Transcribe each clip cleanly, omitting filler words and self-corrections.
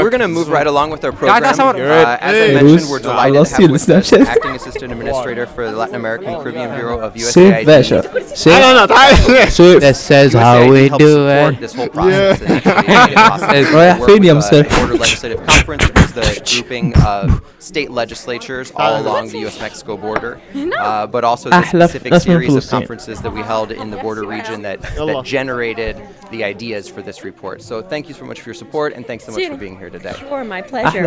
we're going to move right along with our program. As I mentioned, we're delighted to have with us Acting Assistant Administrator for the Latin American Caribbean Bureau of U.S. Japan. That says how we do it. This whole process border legislative conference, which is the grouping of state legislatures all along the U.S.-Mexico border, but also the specific series of conferences that we held in the border region that generated the ideas for this report. So thank you so much for your support, and thanks so much for being here today. Sure, my pleasure.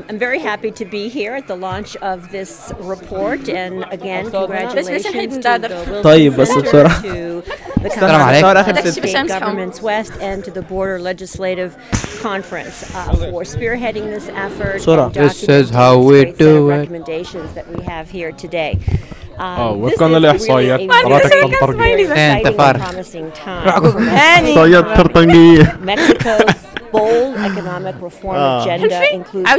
I'm very happy to be here at the launch of this report, and again, congratulations to the Wilson Center, to the Council of State Governments West, and to the Border Legislative Conference for spearheading this effort. This is how we do it. Recommendations that we have here today. وفقا للإحصائيات promising time. Mexico's bold economic reform agenda includes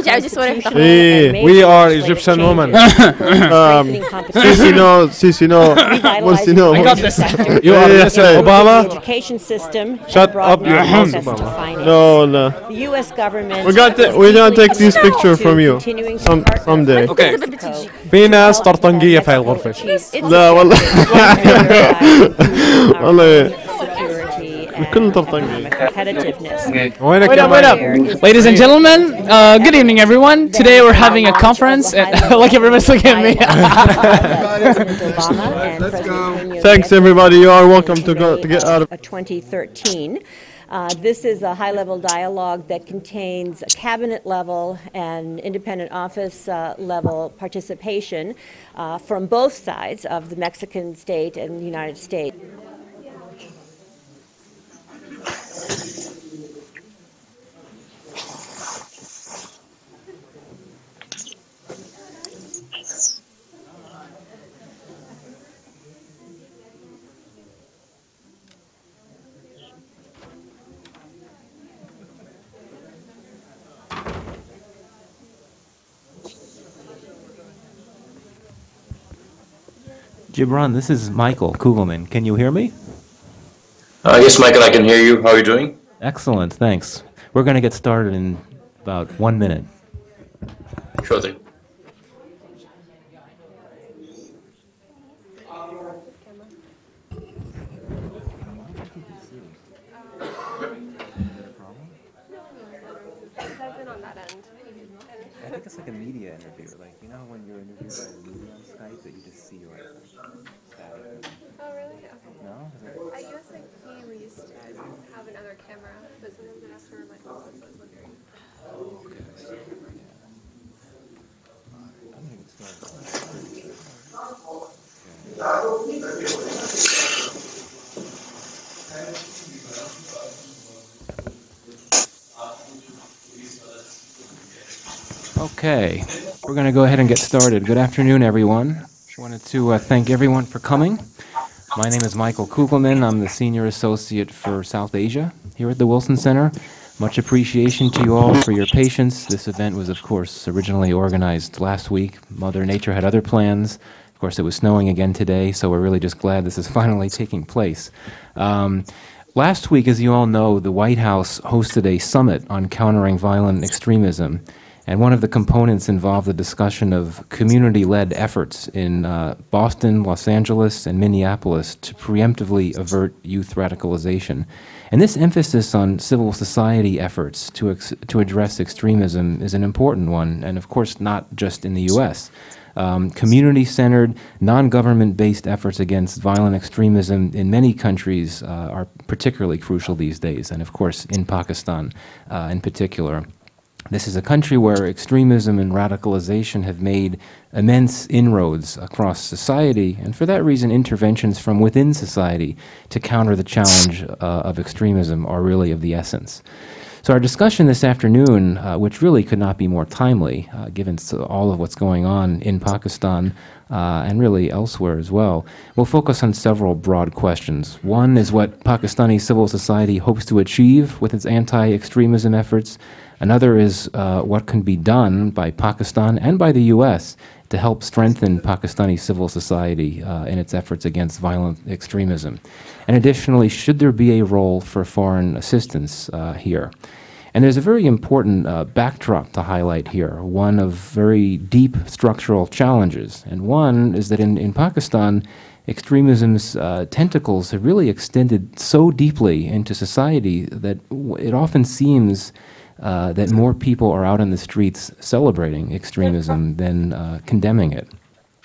we are Egyptian women. Sisi no. I got this. You are Obama. Education system. Shut up, your hands, Obama. No. The U.S. government. We're gonna take this picture from you someday. Okay. في ناس طرطنجية في الغرفة. لا والله. والله. الكل طرطنجي. Wait up. Ladies and gentlemen, good evening, everyone. Today we're having a conference. Like everybody's looking at me. Thanks, everybody. You are welcome to get out of 2013. This is a high-level dialogue that contains cabinet-level and independent office-level participation from both sides of the Mexican state and the United States. Gibran, this is Michael Kugelman. Can you hear me? Yes, Michael, I can hear you. How are you doing? Excellent, thanks. We're going to get started in about 1 minute. Sure thing. I think it's like a media interview. Like, you know when you're interviewed by the media on Skype that you just see your static? Oh, really? Okay. No? At USIP, we used to have another camera, but sometimes I have to remind myself, so I was wondering. Oh, okay. I'm going to get started. Okay, we're going to go ahead and get started. Good afternoon, everyone. I wanted to thank everyone for coming. My name is Michael Kugelman. I'm the Senior Associate for South Asia here at the Wilson Center. Much appreciation to you all for your patience. This event was, of course, originally organized last week. Mother Nature had other plans. Of course, it was snowing again today, so we're really just glad this is finally taking place. Last week, as you all know, the White House hosted a summit on countering violent extremism. And one of the components involved the discussion of community-led efforts in Boston, Los Angeles, and Minneapolis to preemptively avert youth radicalization. And this emphasis on civil society efforts to address extremism is an important one, and of course not just in the U.S. Community-centered, non-government-based efforts against violent extremism in many countries are particularly crucial these days, and of course in Pakistan in particular. This is a country where extremism and radicalization have made immense inroads across society, and for that reason, interventions from within society to counter the challenge of extremism are really of the essence. So our discussion this afternoon, which really could not be more timely, given all of what's going on in Pakistan and really elsewhere as well, will focus on several broad questions. One is what Pakistani civil society hopes to achieve with its anti-extremism efforts. Another is what can be done by Pakistan and by the U.S. to help strengthen Pakistani civil society in its efforts against violent extremism. And additionally, should there be a role for foreign assistance here? And there's a very important backdrop to highlight here, one of very deep structural challenges. And one is that in Pakistan, extremism's tentacles have really extended so deeply into society that it often seems that more people are out in the streets celebrating extremism than condemning it.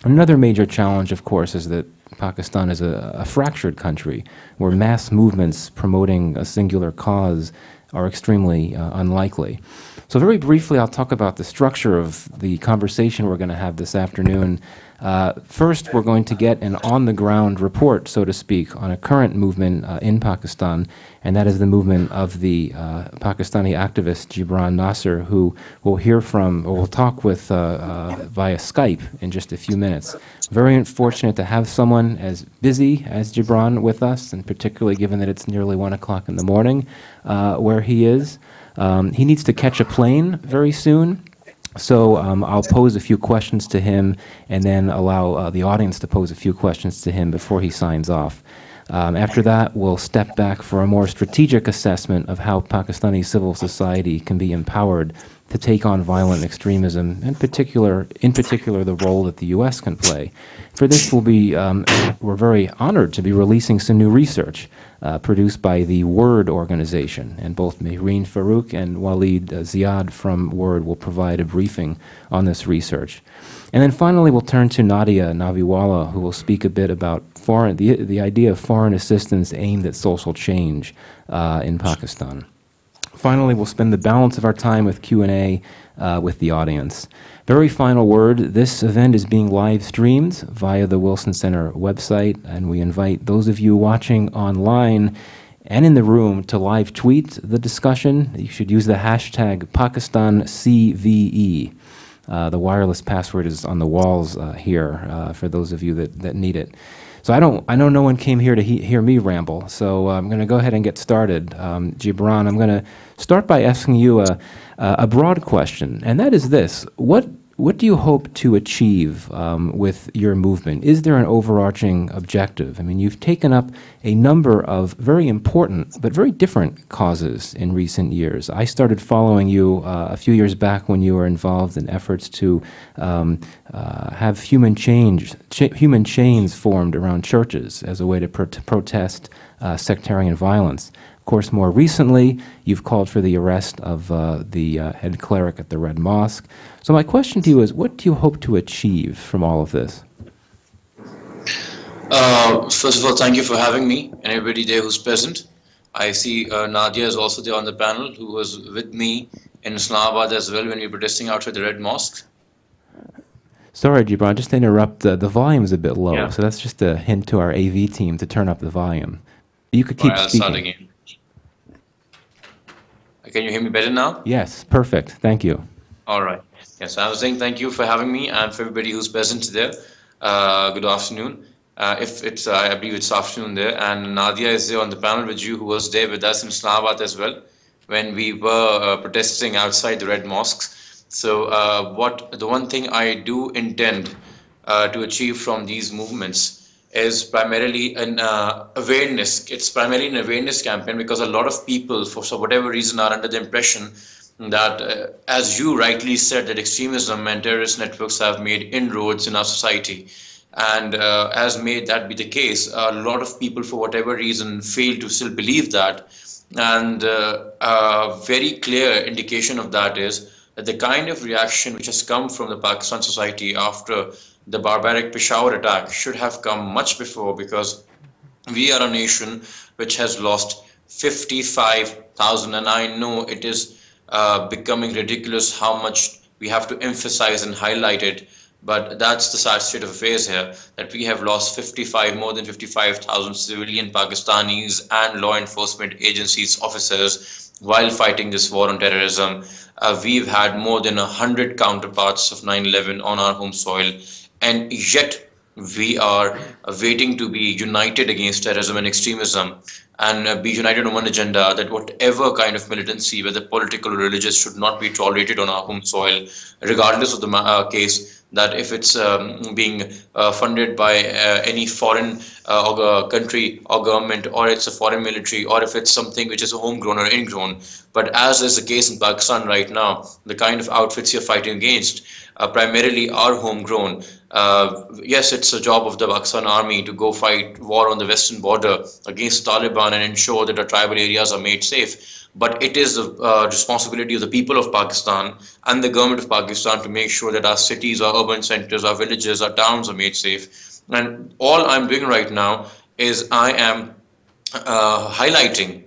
Another major challenge, of course, is that Pakistan is a fractured country where mass movements promoting a singular cause are extremely unlikely. So very briefly, I'll talk about the structure of the conversation we're going to have this afternoon. First, we're going to get an on-the-ground report, so to speak, on a current movement in Pakistan, and that is the movement of the Pakistani activist Gibran Nasser, who we'll hear from, or we'll talk with via Skype in just a few minutes. Very fortunate to have someone as busy as Gibran with us, and particularly given that it's nearly 1 o'clock in the morning where he is. He needs to catch a plane very soon. So I'll pose a few questions to him and then allow the audience to pose a few questions to him before he signs off. After that, we'll step back for a more strategic assessment of how Pakistani civil society can be empowered to take on violent extremism, and in particular the role that the U.S. can play. For this, we're very honored to be releasing some new research produced by the WORD organization, and both Mehreen Farouk and Walid Ziad from WORD will provide a briefing on this research. And then finally, we'll turn to Nadia Naviwala, who will speak a bit about the idea of foreign assistance aimed at social change in Pakistan. Finally, we'll spend the balance of our time with Q&A with the audience. Very final word, this event is being live streamed via the Wilson Center website, and we invite those of you watching online and in the room to live tweet the discussion. You should use the hashtag PakistanCVE. The wireless password is on the walls here for those of you that need it. So I know no one came here to hear me ramble, so I'm going to go ahead and get started. Gibran, I'm going to start by asking you a broad question, and that is this. What do you hope to achieve with your movement? Is there an overarching objective? I mean, you've taken up a number of very important but very different causes in recent years. I started following you a few years back when you were involved in efforts to have human chains formed around churches as a way to protest sectarian violence. Of course, more recently, you've called for the arrest of the head cleric at the Red Mosque. So my question to you is, what do you hope to achieve from all of this? First of all, thank you for having me and everybody there who's present. I see Nadia is also there on the panel, who was with me in Islamabad as well when we were protesting outside the Red Mosque. Sorry, Gibran, just to interrupt, the volume is a bit low, so that's just a hint to our AV team to turn up the volume. You could keep speaking. Start again. Can you hear me better now? Yes, perfect. Thank you. All right. Yes, I was saying thank you for having me and for everybody who's present there. Good afternoon. If it's, I believe it's afternoon there, and Nadia is there on the panel with you, who was there with us in Islamabad as well when we were protesting outside the Red Mosques. So the one thing I do intend to achieve from these movements is primarily an awareness. It's primarily an awareness campaign, because a lot of people, for whatever reason, are under the impression that, as you rightly said, that extremism and terrorist networks have made inroads in our society. And as may that be the case, a lot of people, for whatever reason, fail to still believe that. And a very clear indication of that is that the kind of reaction which has come from the Pakistan society after the barbaric Peshawar attack should have come much before, because we are a nation which has lost 55,000, and I know it is becoming ridiculous how much we have to emphasize and highlight it, but that's the sad state of affairs here, that we have lost more than 55,000 civilian Pakistanis and law enforcement agencies officers while fighting this war on terrorism. We've had more than 100 counterparts of 9/11 on our home soil, and yet we are waiting to be united against terrorism and extremism, and be united on one agenda, that whatever kind of militancy, whether political or religious, should not be tolerated on our home soil, regardless of the case. that if it's being funded by any foreign country or government, or it's a foreign military, or if it's something which is homegrown or ingrown. But as is the case in Pakistan right now, the kind of outfits you're fighting against primarily are homegrown. Yes, it's a job of the Pakistan army to go fight war on the western border against Taliban and ensure that our tribal areas are made safe. But it is the responsibility of the people of Pakistan and the government of Pakistan to make sure that our cities, our urban centers, our villages, our towns are made safe. And all I'm doing right now is I am highlighting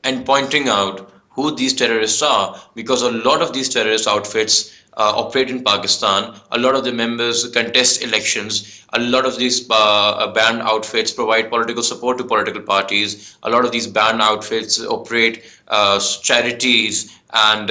and pointing out who these terrorists are, because a lot of these terrorist outfits operate in Pakistan. A lot of the members contest elections. A lot of these banned outfits provide political support to political parties. A lot of these banned outfits operate charities and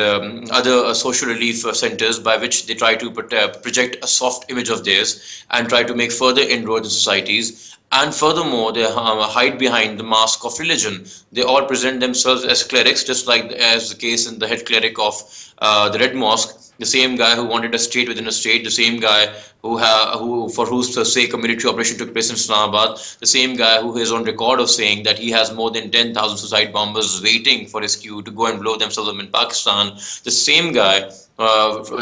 other social relief centers by which they try to project a soft image of theirs and try to make further inroads in societies. And furthermore, they hide behind the mask of religion. They all present themselves as clerics, just like as the case in the head cleric of the Red Mosque, the same guy who wanted a state within a state, the same guy who for whose sake a military operation took place in Islamabad, the same guy who is on record of saying that he has more than 10,000 suicide bombers waiting for his cue to go and blow themselves up in Pakistan, the same guy,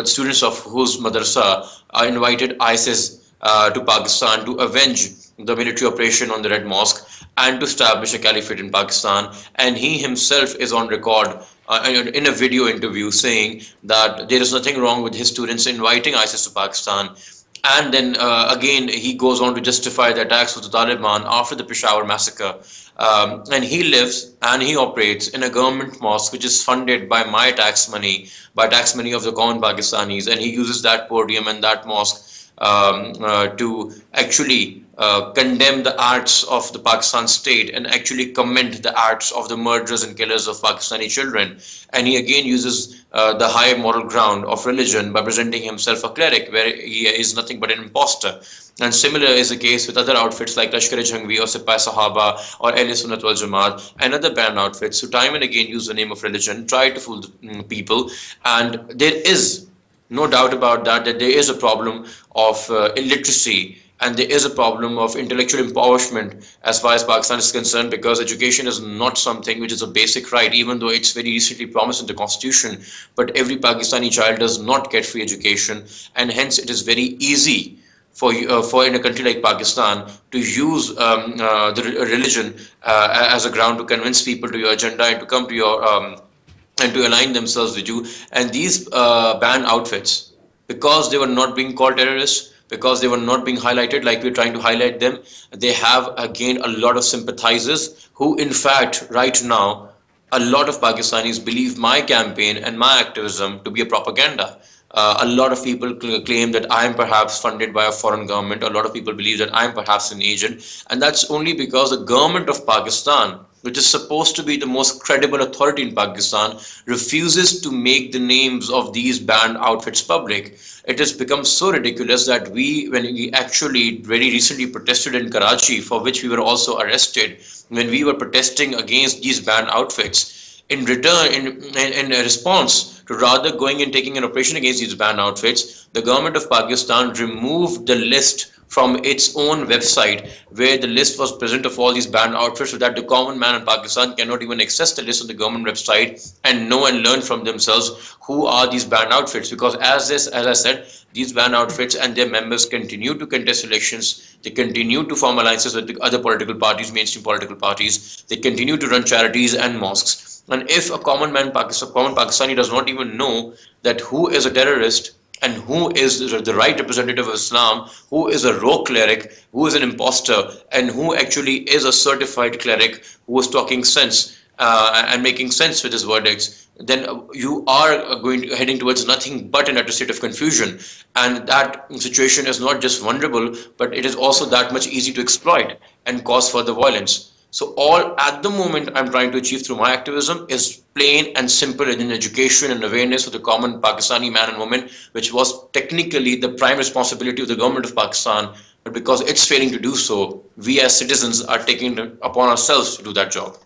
students of whose madrasa invited ISIS to Pakistan to avenge the military operation on the Red Mosque and to establish a caliphate in Pakistan. And he himself is on record in a video interview saying that there is nothing wrong with his students inviting ISIS to Pakistan. And then again, he goes on to justify the attacks of the Taliban after the Peshawar massacre. And he lives and he operates in a government mosque which is funded by my tax money, by tax money of the common Pakistanis. And he uses that podium and that mosque to actually condemn the acts of the Pakistan state and actually commend the acts of the murderers and killers of Pakistani children. And he again uses the high moral ground of religion by presenting himself a cleric, where he is nothing but an imposter. And similar is the case with other outfits like Lashkar-e-Jhangvi or Sipai Sahaba or Ahle Sunnat wal Jamaat and other banned outfits who time and again use the name of religion, try to fool the people. And there is no doubt about that, that there is a problem of illiteracy and there is a problem of intellectual impoverishment as far as Pakistan is concerned, because education is not something which is a basic right, even though it's very recently promised in the constitution. But every Pakistani child does not get free education, and hence it is very easy for in a country like Pakistan to use the religion as a ground to convince people to your agenda and to come to your and to align themselves with you. And these banned outfits, because they were not being called terrorists, because they were not being highlighted like we're trying to highlight them, they have gained a lot of sympathizers who, in fact, right now, a lot of Pakistanis believe my campaign and my activism to be a propaganda. A lot of people claim that I am perhaps funded by a foreign government. A lot of people believe that I am perhaps an agent. And that's only because the government of Pakistan, which is supposed to be the most credible authority in Pakistan, refuses to make the names of these banned outfits public. It has become so ridiculous that when we actually very recently protested in Karachi, for which we were also arrested, when we were protesting against these banned outfits, in return, in response to rather going and taking an operation against these banned outfits, the government of Pakistan removed the list from its own website, where the list was present of all these banned outfits, so that the common man in Pakistan cannot even access the list of the government website and know and learn from themselves who are these banned outfits. Because as I said, these banned outfits and their members continue to contest elections, they continue to form alliances with the other political parties, mainstream political parties, they continue to run charities and mosques. And if a common Pakistani does not even know that who is a terrorist and who is the right representative of Islam, who is a rogue cleric, who is an imposter, and who actually is a certified cleric who is talking sense and making sense with his verdicts, then you are heading towards nothing but an utter state of confusion. And that situation is not just vulnerable, but it is also that much easy to exploit and cause further violence. So all at the moment I'm trying to achieve through my activism is plain and simple in education and awareness of the common Pakistani man and woman, which was technically the prime responsibility of the government of Pakistan. But because it's failing to do so, we as citizens are taking it upon ourselves to do that job.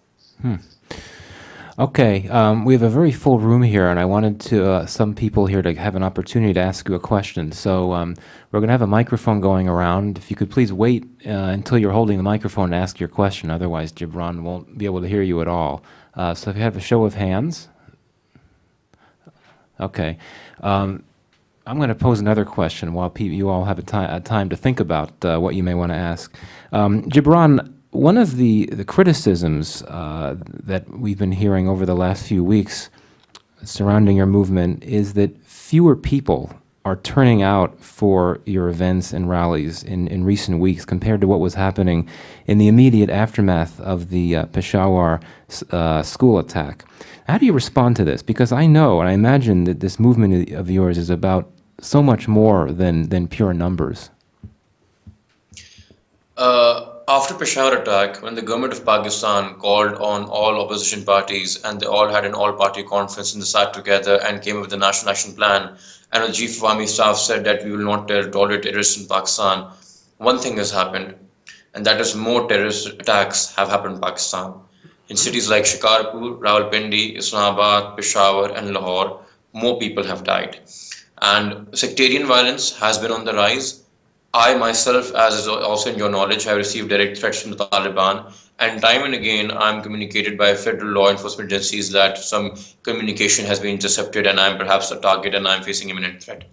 Okay, we have a very full room here, and I wanted to some people here to have an opportunity to ask you a question. So we're going to have a microphone going around. If you could please wait until you're holding the microphone to ask your question, otherwise Gibran won't be able to hear you at all. So if you have a show of hands. Okay. I'm going to pose another question while you all have a time to think about what you may want to ask. Gibran, one of the criticisms that we've been hearing over the last few weeks surrounding your movement is that fewer people are turning out for your events and rallies in recent weeks compared to what was happening in the immediate aftermath of the Peshawar school attack. How do you respond to this? Because I know and I imagine that this movement of yours is about so much more than pure numbers. After Peshawar attack, when the government of Pakistan called on all opposition parties and they all had an all-party conference and they sat together and came up with a national action plan, and the chief of army staff said that we will not tolerate terrorists in Pakistan, one thing has happened, and that is more terrorist attacks have happened in Pakistan. In cities like Shikarpur, Rawalpindi, Islamabad, Peshawar and Lahore, more people have died. And sectarian violence has been on the rise. I myself, as is also in your knowledge, have received direct threats from the Taliban, and time and again I'm communicated by federal law enforcement agencies that some communication has been intercepted and I'm perhaps a target and I'm facing imminent threat.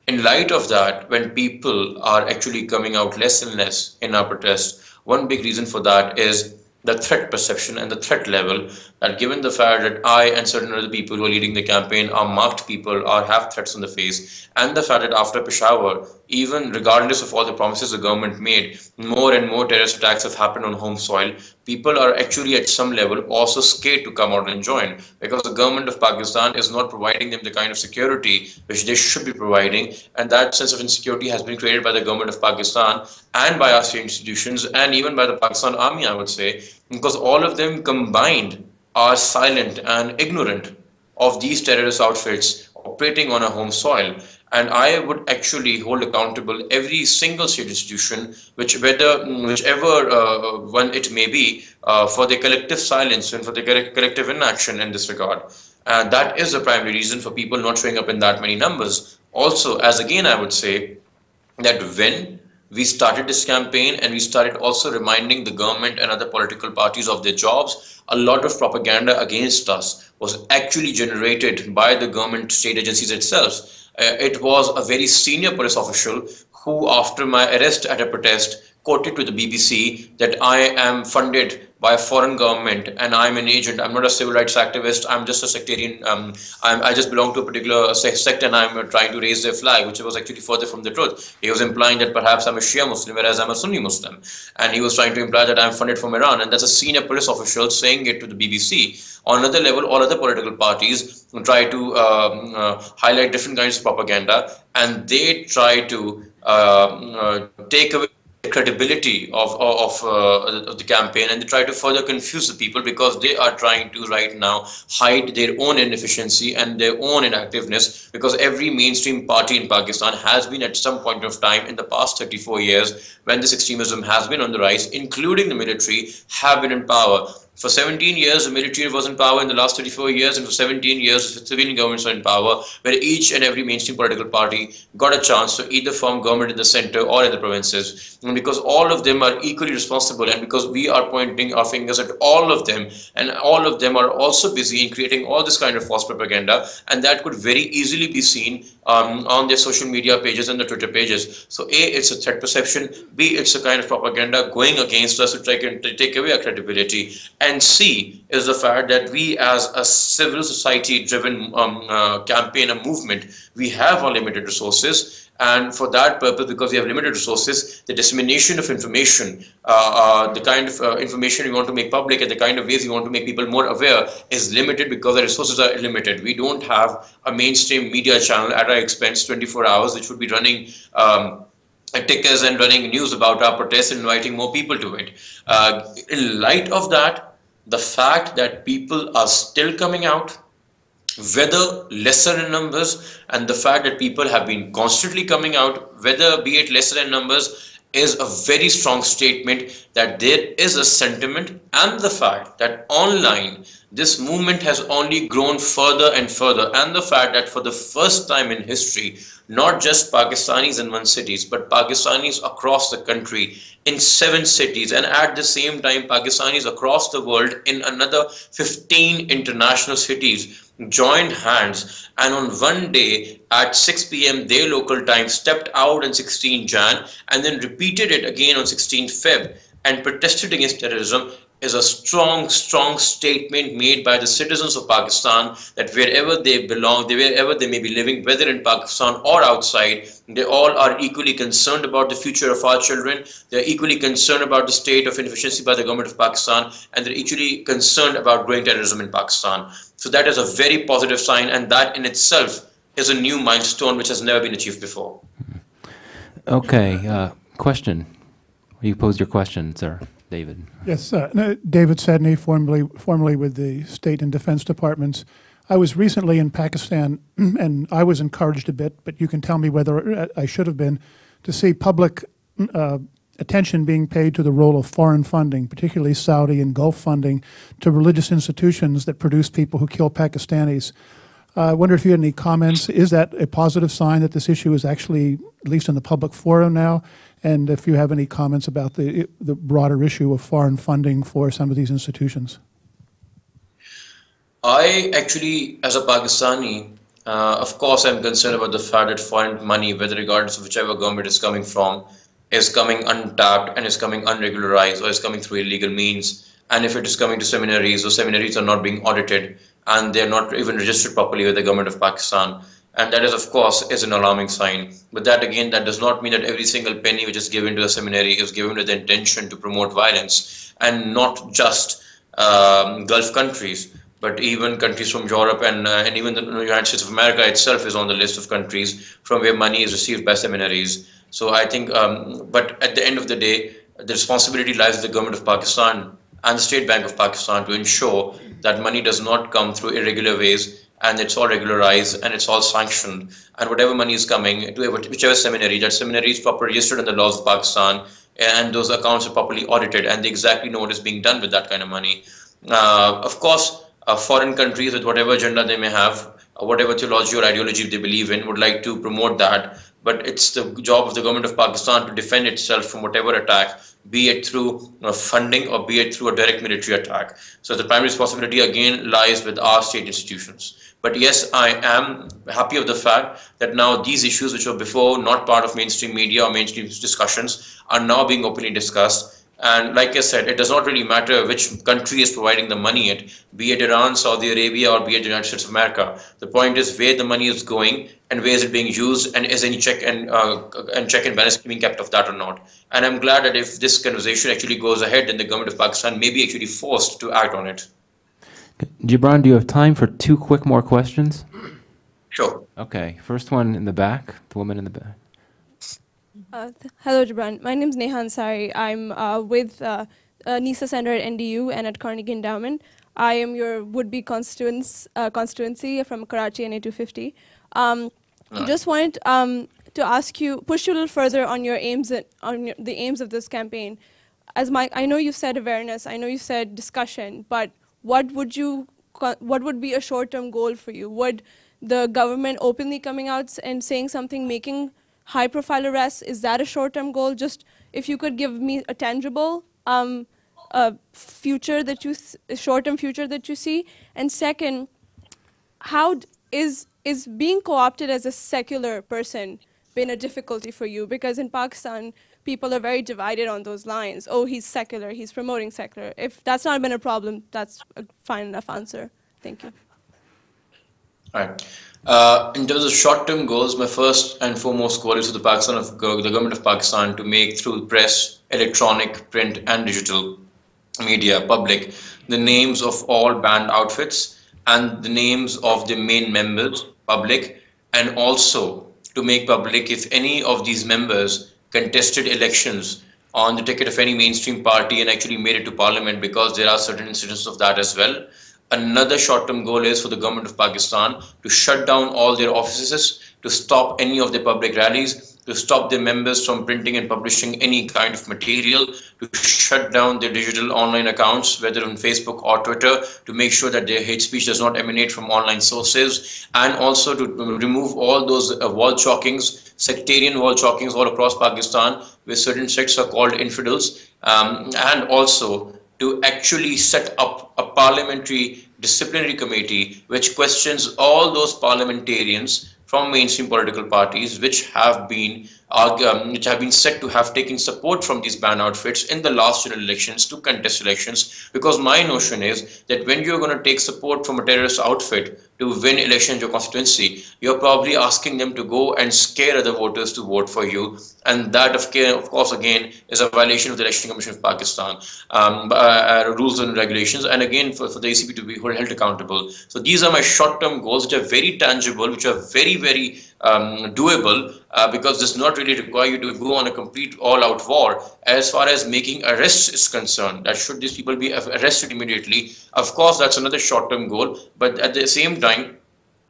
In light of that, when people are actually coming out less and less in our protest, one big reason for that is the threat perception and the threat level, that given the fact that I and certain other people who are leading the campaign are marked people or have threats on the face, and the fact that after Peshawar, even regardless of all the promises the government made, more and more terrorist attacks have happened on home soil, people are actually at some level also scared to come out and join, because the government of Pakistan is not providing them the kind of security which they should be providing, and that sense of insecurity has been created by the government of Pakistan and by our state institutions and even by the Pakistan army, I would say, because all of them combined are silent and ignorant of these terrorist outfits operating on our home soil. And I would actually hold accountable every single state institution, whichever one it may be, for their collective silence and for their collective inaction in this regard. And that is the primary reason for people not showing up in that many numbers. Also, as again I would say, that when we started this campaign and we started also reminding the government and other political parties of their jobs, a lot of propaganda against us was actually generated by the government state agencies itself. It was a very senior police official who, after my arrest at a protest, quoted to the BBC that I am funded by a foreign government and I'm an agent. I'm not a civil rights activist. I'm just a sectarian. I just belong to a particular sect and I'm trying to raise their flag, which was actually further from the truth. He was implying that perhaps I'm a Shia Muslim, whereas I'm a Sunni Muslim. And he was trying to imply that I'm funded from Iran. And that's a senior police official saying it to the BBC. On another level, all other political parties try to highlight different kinds of propaganda, and they try to take away the credibility of the campaign, and they try to further confuse the people because they are trying to right now hide their own inefficiency and their own inactiveness, because every mainstream party in Pakistan has been at some point of time in the past 34 years when this extremism has been on the rise, including the military, have been in power. For 17 years, the military was in power in the last 34 years, and for 17 years, the civilian governments are in power, where each and every mainstream political party got a chance to either form government in the center or in the provinces. And because all of them are equally responsible, and because we are pointing our fingers at all of them, and all of them are also busy in creating all this kind of false propaganda, and that could very easily be seen on their social media pages and the Twitter pages. So A, it's a threat perception, B, it's a kind of propaganda going against us to try to take away our credibility, and C is the fact that we as a civil society driven campaign, a movement, we have our limited resources, and for that purpose, because we have limited resources, the dissemination of information, the kind of information we want to make public and the kind of ways we want to make people more aware is limited because the resources are limited. We don't have a mainstream media channel at our expense 24 hours which would be running tickers and running news about our protests and inviting more people to it. In light of that, the fact that people are still coming out, whether lesser in numbers, and the fact that people have been constantly coming out, whether be it lesser in numbers, is a very strong statement that there is a sentiment, and the fact that online this movement has only grown further and further, and the fact that for the first time in history, not just Pakistanis in one city, but Pakistanis across the country in 7 cities, and at the same time Pakistanis across the world in another 15 international cities joined hands, and on one day at 6 p.m. their local time stepped out on 16 Jan and then repeated it again on 16 Feb and protested against terrorism, is a strong statement made by the citizens of Pakistan that wherever they belong, wherever they may be living, whether in Pakistan or outside, they all are equally concerned about the future of our children. They're equally concerned about the state of inefficiency by the government of Pakistan, and they're equally concerned about growing terrorism in Pakistan. So that is a very positive sign, and that in itself is a new milestone which has never been achieved before. Okay, question. You posed your question, sir. David. Yes, David Sedney, formerly with the State and Defense Departments. I was recently in Pakistan, and I was encouraged a bit, but you can tell me whether I should have been, to see public attention being paid to the role of foreign funding, particularly Saudi and Gulf funding, to religious institutions that produce people who kill Pakistanis. I wonder if you had any comments. Is that a positive sign that this issue is actually, at least in the public forum now? And if you have any comments about the broader issue of foreign funding for some of these institutions. I actually, as a Pakistani, of course, I'm concerned about the fact that foreign money, whether regardless of whichever government is coming from, is coming untapped and is coming unregularized or is coming through illegal means. And if it is coming to seminaries, those seminaries are not being audited and they're not even registered properly with the government of Pakistan. And that is, of course, is an alarming sign. But that, again, that does not mean that every single penny which is given to a seminary is given with the intention to promote violence, and not just Gulf countries, but even countries from Europe and even the United States of America itself is on the list of countries from where money is received by seminaries. So I think, but at the end of the day, the responsibility lies with the government of Pakistan and the State Bank of Pakistan to ensure that money does not come through irregular ways, and it's all regularized and it's all sanctioned, and whatever money is coming to whichever seminary, that seminary is properly registered in the laws of Pakistan, and those accounts are properly audited, and they exactly know what is being done with that kind of money. Of course, foreign countries, with whatever agenda they may have, whatever theology or ideology they believe in, would like to promote that, but it's the job of the government of Pakistan to defend itself from whatever attack, be it through funding or be it through a direct military attack. So the primary responsibility again lies with our state institutions. But yes, I am happy of the fact that now these issues, which were before not part of mainstream media or mainstream discussions, are now being openly discussed. And like I said, it does not really matter which country is providing the money, be it Iran, Saudi Arabia, or be it the United States of America. The point is where the money is going and where is it being used, and is any check and balance being kept of that or not. And I'm glad that if this conversation actually goes ahead, then the government of Pakistan may be actually forced to act on it. Gibran, do you have time for 2 quick more questions? Sure. Okay, first one in the back, the woman in the back. Hello, Gibran. My name is Neha Ansari. I'm with NISA Center at NDU and at Carnegie Endowment. I am your would-be constituency from Karachi and A250. Just wanted to ask you, push you a little further on your aims, the aims of this campaign. I know you said awareness, I know you said discussion, but what would be a short-term goal for you? Would the government openly coming out and saying something, making high-profile arrests, is that a short-term goal? Just if you could give me a tangible future that short-term future that you see. And second, how is being co-opted as a secular person been a difficulty for you? Because in Pakistan, people are very divided on those lines. Oh, he's secular, he's promoting secular. If that's not been a problem, that's a fine enough answer. Thank you. All right. In terms of short-term goals, my first and foremost goal is for the government of Pakistan to make through press, electronic, print, and digital media public the names of all banned outfits and the names of the main members public, and also to make public if any of these members contested elections on the ticket of any mainstream party and actually made it to parliament, because there are certain incidents of that as well. Another short-term goal is for the government of Pakistan to shut down all their offices, to stop any of their public rallies, to stop their members from printing and publishing any kind of material, to shut down their digital online accounts, whether on Facebook or Twitter, to make sure that their hate speech does not emanate from online sources, and also to remove all those wall chalkings, sectarian wall chalkings all across Pakistan, where certain sects are called infidels, and also to actually set up a parliamentary disciplinary committee which questions all those parliamentarians from mainstream political parties which have been said to have taken support from these banned outfits in the last general elections to contest elections. Because my notion is that when you're going to take support from a terrorist outfit to win elections in your constituency, you're probably asking them to go and scare other voters to vote for you, and that of course again is a violation of the Election Commission of Pakistan rules and regulations, and again for the ACP to be held accountable. So these are my short-term goals, which are very tangible, which are very doable, because this does not really require you to go on a complete all-out war. As far as making arrests is concerned, that should these people be arrested immediately, of course that's another short-term goal, but at the same time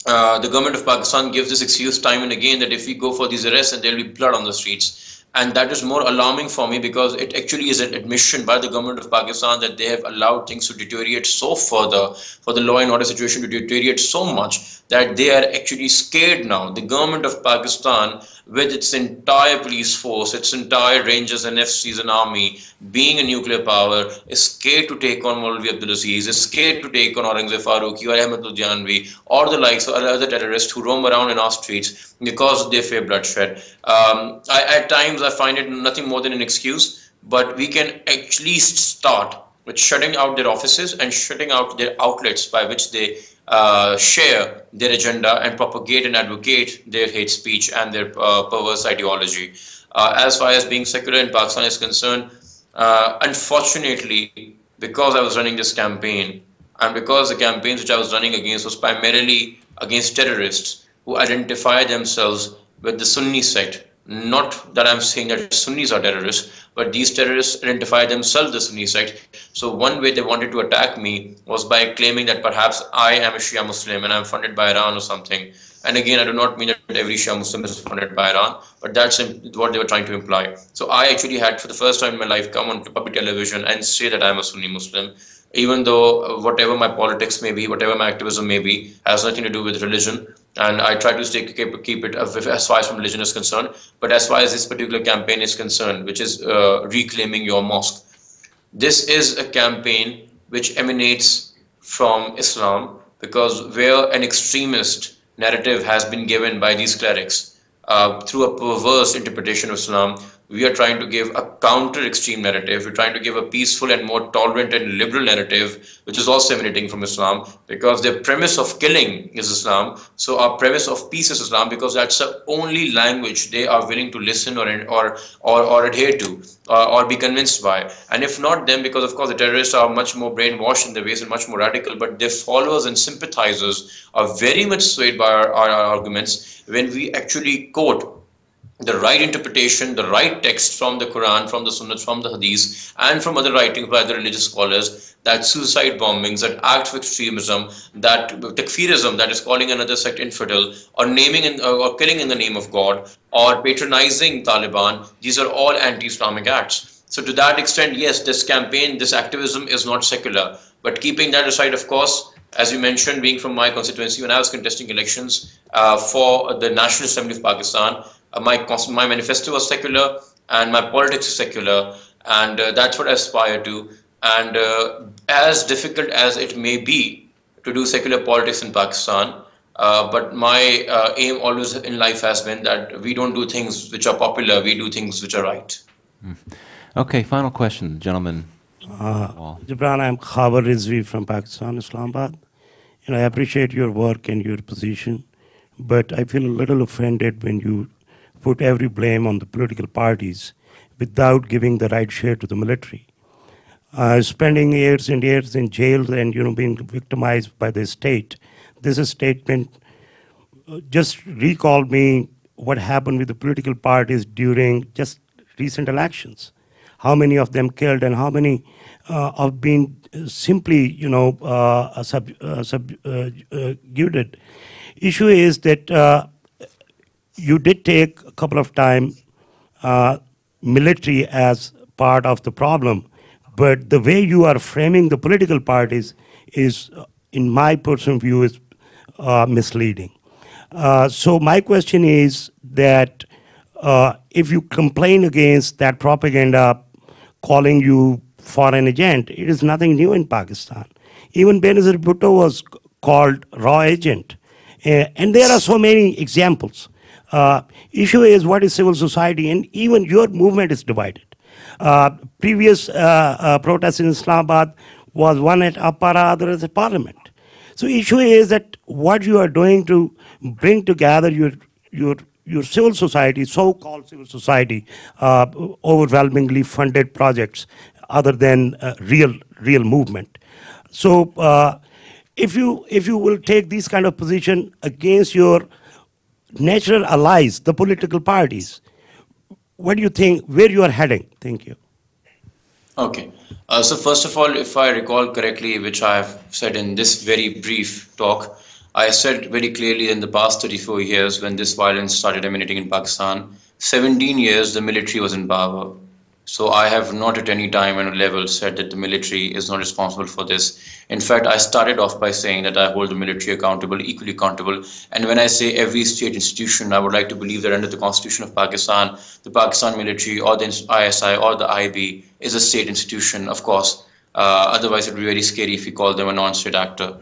the government of Pakistan gives this excuse time and again that if we go for these arrests and there will be blood on the streets. And that is more alarming for me, because it actually is an admission by the government of Pakistan that they have allowed things to deteriorate so further, for the law and order situation to deteriorate so much that they are actually scared now. The government of Pakistan, with its entire police force, its entire rangers and FCs and army, being a nuclear power, is scared to take on Maulvi Abdulaziz, is scared to take on Aurangzeb Farooqi or Ahmed Ludhianvi or the likes of other terrorists who roam around in our streets because they fear bloodshed. At times I find it nothing more than an excuse, but we can at least start with shutting out their offices and shutting out their outlets by which they share their agenda and propagate and advocate their hate speech and their perverse ideology. As far as being secular in Pakistan is concerned, unfortunately, because I was running this campaign, and because the campaigns which I was running against was primarily against terrorists who identify themselves with the Sunni sect. Not that I'm saying that Sunnis are terrorists, but these terrorists identify themselves the Sunni sect. So one way they wanted to attack me was by claiming that perhaps I am a Shia Muslim and I'm funded by Iran or something. And again, I do not mean that every Shia Muslim is funded by Iran, but that's what they were trying to imply. So I actually had, for the first time in my life, come onto public television and say that I'm a Sunni Muslim, even though whatever my politics may be, whatever my activism may be, has nothing to do with religion. And I try to keep it as far as from religion is concerned. But as far as this particular campaign is concerned, which is reclaiming your mosque, this is a campaign which emanates from Islam, because where an extremist narrative has been given by these clerics through a perverse interpretation of Islam, we are trying to give a counter-extreme narrative. We're trying to give a peaceful and more tolerant and liberal narrative, which is also emanating from Islam, because their premise of killing is Islam. So our premise of peace is Islam, because that's the only language they are willing to listen or adhere to or be convinced by. And if not them, because of course the terrorists are much more brainwashed in their ways and much more radical, but their followers and sympathizers are very much swayed by our arguments when we actually quote the right interpretation, the right text from the Quran, from the Sunnah, from the Hadith, and from other writings by the religious scholars, that suicide bombings, that acts of extremism, that takfirism, that is calling another sect infidel, or naming or killing in the name of God, or patronizing Taliban, these are all anti-Islamic acts. So to that extent, yes, this campaign, this activism is not secular. But keeping that aside, of course, as you mentioned, being from my constituency, when I was contesting elections for the National Assembly of Pakistan, my manifesto was secular and my politics is secular, and that's what I aspire to. And as difficult as it may be to do secular politics in Pakistan, but my aim always in life has been that we don't do things which are popular, we do things which are right. Okay, final question, gentlemen. Gibran, I'm Khabar Rizvi from Pakistan, Islamabad. I appreciate your work and your position, but I feel a little offended when you put every blame on the political parties without giving the right share to the military. Spending years and years in jail and being victimized by the state, this statement just recalled me what happened with the political parties during just recent elections. How many of them killed and how many have been simply subjugated. Issue is that you did take a couple of times military as part of the problem, but the way you are framing the political parties is, in my personal view, is misleading. So my question is that if you complain against that propaganda calling you foreign agent, it is nothing new in Pakistan. Even Benazir Bhutto was called raw agent. And there are so many examples. Issue is what is civil society, and even your movement is divided. Previous protests in Islamabad was one at Appara, other at the parliament. So issue is that what you are doing to bring together your civil society, so-called civil society, overwhelmingly funded projects other than real movement. So if you will take this kind of position against your natural allies, the political parties, what do you think, where you are heading? Thank you. Okay. So first of all, if I recall correctly, which I have said in this very brief talk, I said very clearly in the past 34 years when this violence started emanating in Pakistan, 17 years the military was in power. So I have not at any time on a level said that the military is not responsible for this. In fact, I started off by saying that I hold the military accountable, equally accountable. And when I say every state institution, I would like to believe that under the Constitution of Pakistan, the Pakistan military or the ISI or the IB is a state institution, of course. Otherwise, it would be very scary if you call them a non-state actor.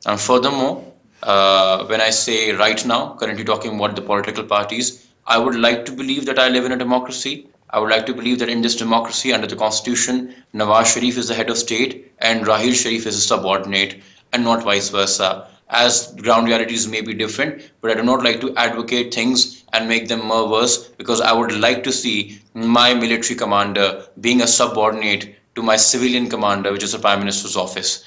And furthermore, when I say right now, currently talking about the political parties, I would like to believe that I live in a democracy. I would like to believe that in this democracy, under the Constitution, Nawaz Sharif is the head of state and Rahil Sharif is a subordinate, and not vice versa. As ground realities may be different, but I do not like to advocate things and make them more worse, because I would like to see my military commander being a subordinate to my civilian commander, which is the Prime Minister's office.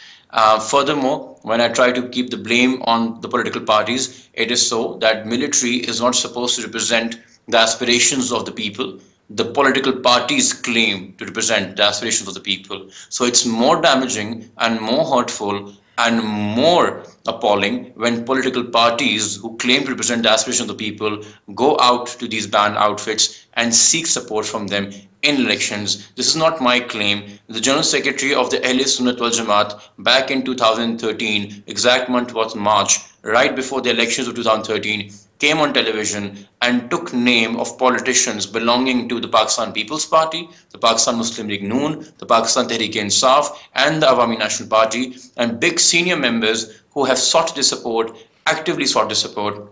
Furthermore, when I try to keep the blame on the political parties, it is so that military is not supposed to represent the aspirations of the people. The political parties claim to represent the aspirations of the people. So it's more damaging and more hurtful and more appalling when political parties who claim to represent the aspirations of the people go out to these banned outfits and seek support from them in elections. This is not my claim. The General Secretary of the Ahl Sunnat wal Jamaat back in 2013, exact month was March, right before the elections of 2013, came on television and took name of politicians belonging to the Pakistan People's Party, the Pakistan Muslim League Noon, the Pakistan Tehreek-e-Insaf, and the Awami National Party, and big senior members who have sought this support, actively sought this support.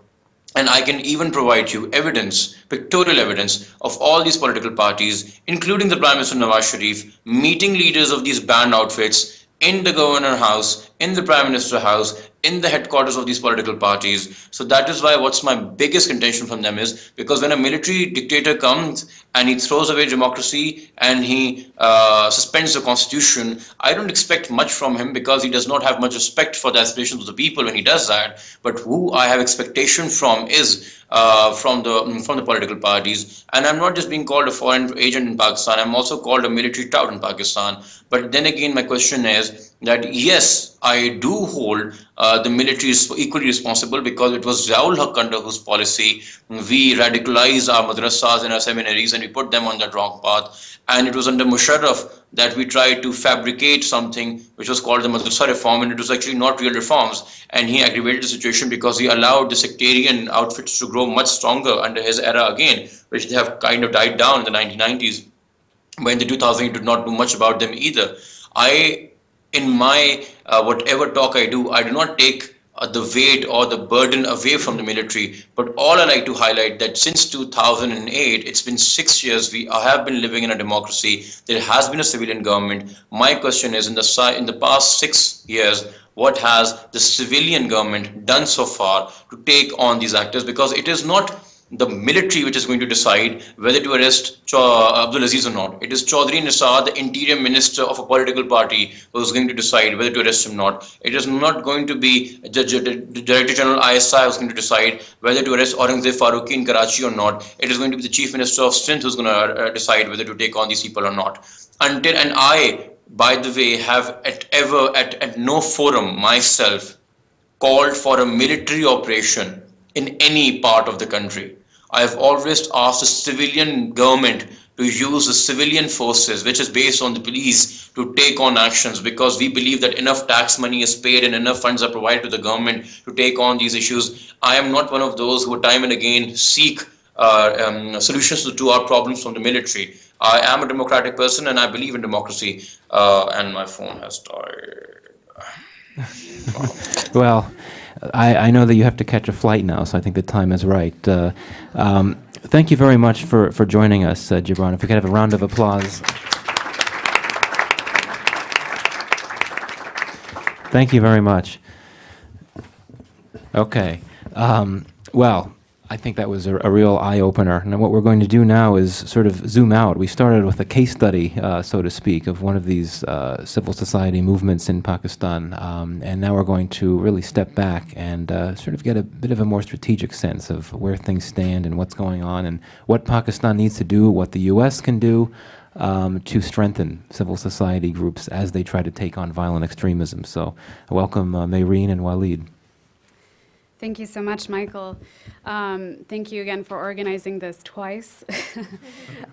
And I can even provide you evidence, pictorial evidence of all these political parties, including the Prime Minister Nawaz Sharif, meeting leaders of these banned outfits in the Governor House, in the Prime Minister House, in the headquarters of these political parties. So that is why what's my biggest contention from them is, because when a military dictator comes and he throws away democracy and he suspends the constitution, I don't expect much from him, because he does not have much respect for the aspirations of the people when he does that. But who I have expectation from is from the political parties. And I'm not just being called a foreign agent in Pakistan, I'm also called a military tout in Pakistan. But then again, my question is that yes, I do hold the military is equally responsible, because it was Ziaul Haq under whose policy we radicalized our madrasas and our seminaries and we put them on that wrong path. And it was under Musharraf that we tried to fabricate something which was called the madrasa reform, and it was actually not real reforms. And he aggravated the situation because he allowed the sectarian outfits to grow much stronger under his era again, which they have kind of died down in the 1990s. But in the 2000s, he did not do much about them either. In my whatever talk I do not take the weight or the burden away from the military, but all I like to highlight that since 2008, it's been 6 years, we have been living in a democracy, there has been a civilian government. My question is, in the past 6 years, what has the civilian government done so far to take on these actors? Because it is not the military which is going to decide whether to arrest Abdul Aziz or not. It is Chaudhry Nisar, the interior minister of a political party, who is going to decide whether to arrest him or not. It is not going to be the Director General ISI who is going to decide whether to arrest Aurangzeb Farooqi in Karachi or not. It is going to be the Chief Minister of Sindh who is going to decide whether to take on these people or not. And I, by the way, have at no forum myself called for a military operation in any part of the country. I've always asked the civilian government to use the civilian forces, which is based on the police, to take on actions, because we believe that enough tax money is paid and enough funds are provided to the government to take on these issues. I am not one of those who time and again seek solutions to our problems from the military. I am a democratic person and I believe in democracy. And my phone has died. Well, I know that you have to catch a flight now, so I think the time is right. Thank you very much for joining us, Gibran. If we could have a round of applause. Thank you very much. Okay. Well, I think that was a real eye-opener. And what we're going to do now is sort of zoom out. We started with a case study, so to speak, of one of these civil society movements in Pakistan. And now we're going to really step back and sort of get a bit of a more strategic sense of where things stand and what's going on and what Pakistan needs to do, what the U.S. can do to strengthen civil society groups as they try to take on violent extremism. So welcome, Mayreen and Waleed. Thank you so much, Michael. Thank you again for organizing this twice,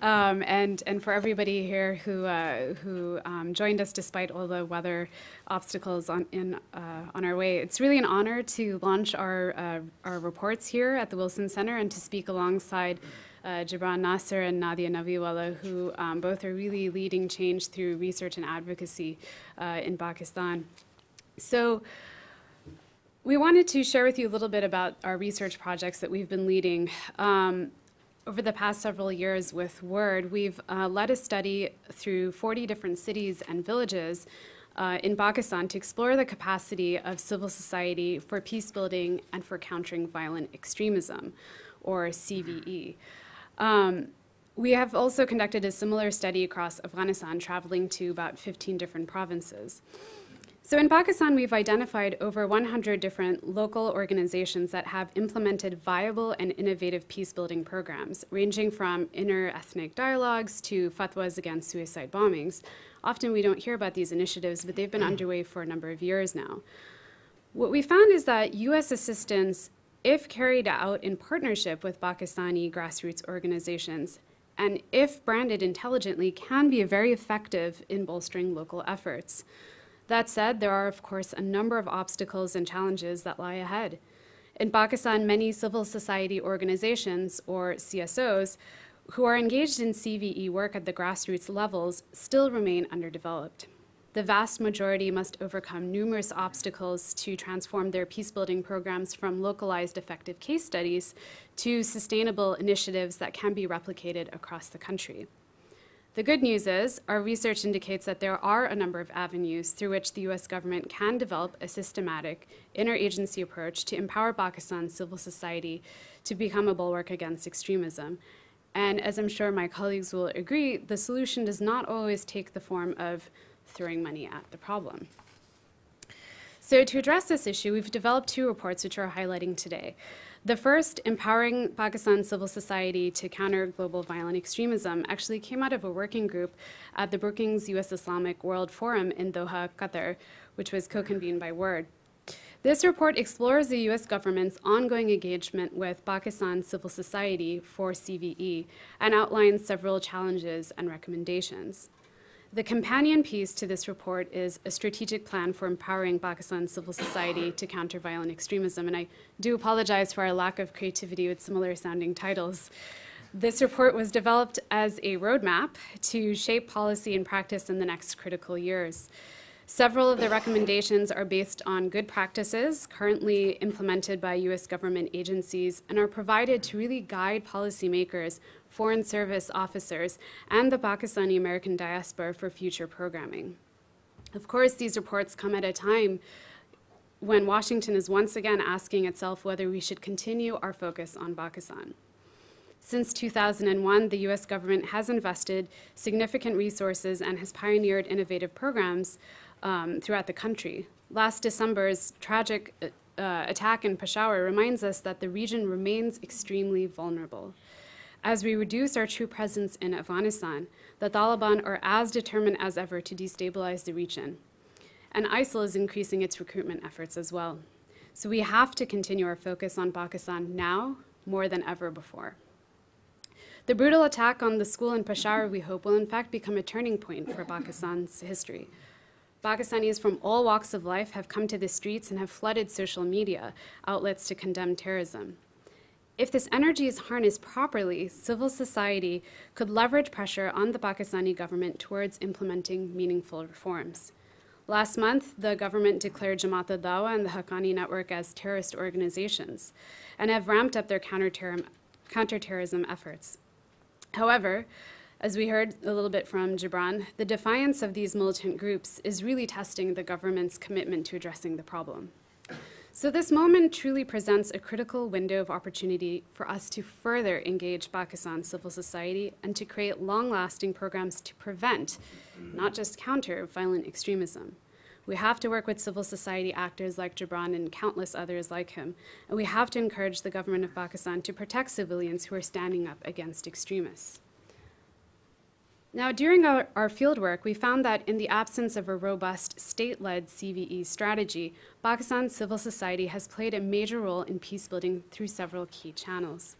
and for everybody here who joined us despite all the weather obstacles on our way. It's really an honor to launch our reports here at the Wilson Center and to speak alongside Gibran Nasser and Nadia Naviwala, who both are really leading change through research and advocacy in Pakistan. So, we wanted to share with you a little bit about our research projects that we've been leading. Over the past several years with WORD, we've led a study through 40 different cities and villages in Pakistan to explore the capacity of civil society for peace building and for countering violent extremism, or CVE. We have also conducted a similar study across Afghanistan, traveling to about 15 different provinces. So in Pakistan, we've identified over 100 different local organizations that have implemented viable and innovative peace-building programs, ranging from inter-ethnic dialogues to fatwas against suicide bombings. Often we don't hear about these initiatives, but they've been underway for a number of years now. What we found is that U.S. assistance, if carried out in partnership with Pakistani grassroots organizations, and if branded intelligently, can be very effective in bolstering local efforts. That said, there are, of course, a number of obstacles and challenges that lie ahead. In Pakistan, many civil society organizations, or CSOs, who are engaged in CVE work at the grassroots levels still remain underdeveloped. The vast majority must overcome numerous obstacles to transform their peace-building programs from localized effective case studies to sustainable initiatives that can be replicated across the country. The good news is, our research indicates that there are a number of avenues through which the U.S. government can develop a systematic, interagency approach to empower Pakistan's civil society to become a bulwark against extremism. And as I'm sure my colleagues will agree, the solution does not always take the form of throwing money at the problem. So to address this issue, we've developed two reports which we're highlighting today. The first, Empowering Pakistan's Civil Society to Counter Global Violent Extremism, actually came out of a working group at the Brookings U.S. Islamic World Forum in Doha, Qatar, which was co-convened by WORD. This report explores the U.S. government's ongoing engagement with Pakistan's civil society for CVE and outlines several challenges and recommendations. The companion piece to this report is a strategic plan for empowering Pakistan's civil society to counter violent extremism, and I do apologize for our lack of creativity with similar sounding titles. This report was developed as a roadmap to shape policy and practice in the next critical years. Several of the recommendations are based on good practices currently implemented by U.S. government agencies and are provided to really guide policymakers, foreign service officers, and the Pakistani American diaspora for future programming. Of course, these reports come at a time when Washington is once again asking itself whether we should continue our focus on Pakistan. Since 2001, the U.S. government has invested significant resources and has pioneered innovative programs throughout the country. Last December's tragic attack in Peshawar reminds us that the region remains extremely vulnerable. As we reduce our true presence in Afghanistan, the Taliban are as determined as ever to destabilize the region. And ISIL is increasing its recruitment efforts as well. So we have to continue our focus on Pakistan now more than ever before. The brutal attack on the school in Peshawar, we hope, will in fact become a turning point for Pakistan's history. Pakistanis from all walks of life have come to the streets and have flooded social media outlets to condemn terrorism. If this energy is harnessed properly, civil society could leverage pressure on the Pakistani government towards implementing meaningful reforms. Last month, the government declared Jamaat al-Dawa and the Haqqani Network as terrorist organizations and have ramped up their counterterrorism efforts. However, as we heard a little bit from Gibran, the defiance of these militant groups is really testing the government's commitment to addressing the problem. So this moment truly presents a critical window of opportunity for us to further engage Pakistan's civil society and to create long-lasting programs to prevent, not just counter, violent extremism. We have to work with civil society actors like Gibran and countless others like him, and we have to encourage the government of Pakistan to protect civilians who are standing up against extremists. Now, during our fieldwork, we found that in the absence of a robust state-led CVE strategy, Pakistan's civil society has played a major role in peacebuilding through several key channels.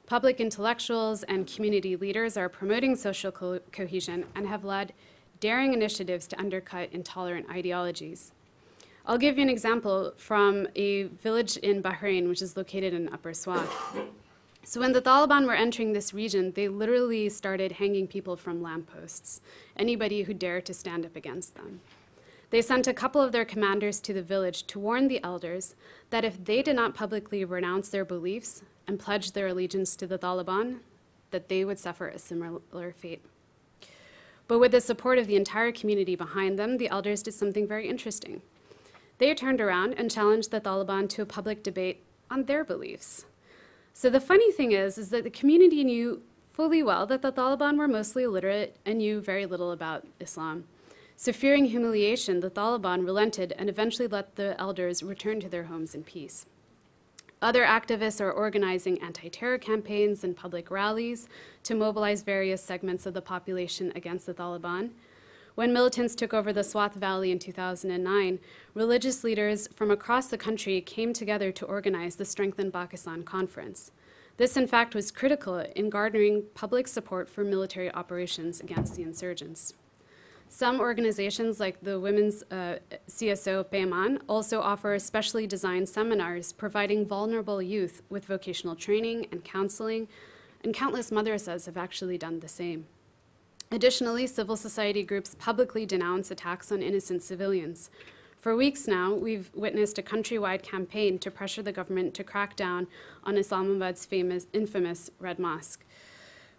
Public intellectuals and community leaders are promoting social cohesion and have led daring initiatives to undercut intolerant ideologies. I'll give you an example from a village in Bahrain, which is located in Upper Swat. So when the Taliban were entering this region, they literally started hanging people from lampposts, anybody who dared to stand up against them. They sent a couple of their commanders to the village to warn the elders that if they did not publicly renounce their beliefs and pledge their allegiance to the Taliban, that they would suffer a similar fate. But with the support of the entire community behind them, the elders did something very interesting. They turned around and challenged the Taliban to a public debate on their beliefs. So the funny thing is that the community knew fully well that the Taliban were mostly illiterate and knew very little about Islam. So fearing humiliation, the Taliban relented and eventually let the elders return to their homes in peace. Other activists are organizing anti-terror campaigns and public rallies to mobilize various segments of the population against the Taliban. When militants took over the Swat Valley in 2009, religious leaders from across the country came together to organize the Strengthen Pakistan Conference. This, in fact, was critical in garnering public support for military operations against the insurgents. Some organizations, like the Women's CSO Payman, also offer specially designed seminars providing vulnerable youth with vocational training and counseling, and countless madrasas have actually done the same. Additionally, civil society groups publicly denounce attacks on innocent civilians. For weeks now, we've witnessed a countrywide campaign to pressure the government to crack down on Islamabad's infamous Red Mosque.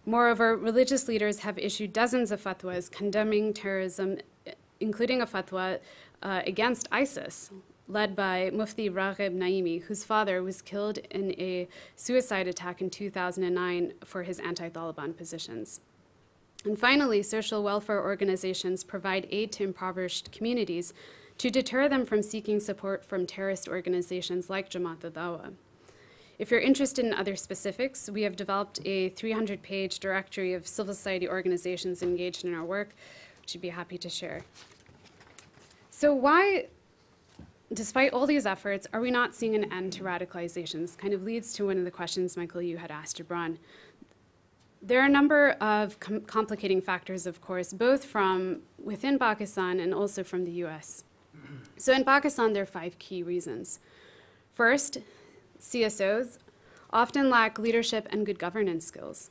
Moreover, religious leaders have issued dozens of fatwas condemning terrorism, including a fatwa against ISIS, led by Mufti Raghib Naimi, whose father was killed in a suicide attack in 2009 for his anti-Taliban positions. And finally, social welfare organizations provide aid to impoverished communities to deter them from seeking support from terrorist organizations like Jamaat al-Dawa. If you're interested in other specifics, we have developed a 300-page directory of civil society organizations engaged in our work, which I'd be happy to share. So why, despite all these efforts, are we not seeing an end to radicalizations? Kind of leads to one of the questions, Michael, you had asked Gibran. There are a number of complicating factors, of course, both from within Pakistan and also from the US. So in Pakistan, there are 5 key reasons. First, CSOs often lack leadership and good governance skills.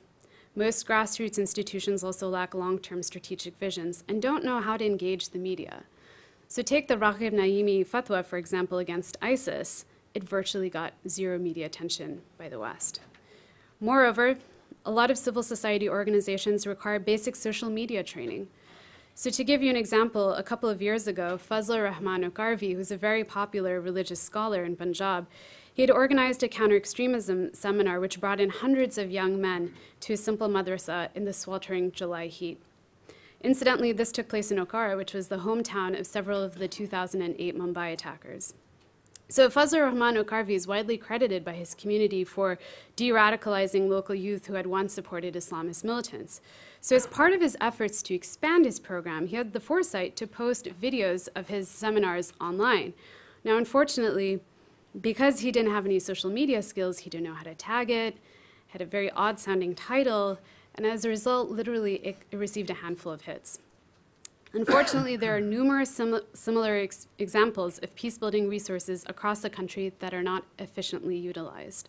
Most grassroots institutions also lack long-term strategic visions and don't know how to engage the media. So take the Raghib Naimi fatwa, for example, against ISIS. It virtually got 0 media attention by the West. Moreover, a lot of civil society organizations require basic social media training. So to give you an example, a couple of years ago, Fazlur Rahman Okarvi, who's a very popular religious scholar in Punjab, he had organized a counter-extremism seminar which brought in hundreds of young men to a simple madrasa in the sweltering July heat. Incidentally, this took place in Okara, which was the hometown of several of the 2008 Mumbai attackers. So Fazlur Rahman Okarvi is widely credited by his community for de-radicalizing local youth who had once supported Islamist militants. So as part of his efforts to expand his program, he had the foresight to post videos of his seminars online. Now, unfortunately, because he didn't have any social media skills, he didn't know how to tag it, had a very odd-sounding title, and as a result, literally, it received a handful of hits. Unfortunately, there are numerous similar examples of peace-building resources across the country that are not efficiently utilized.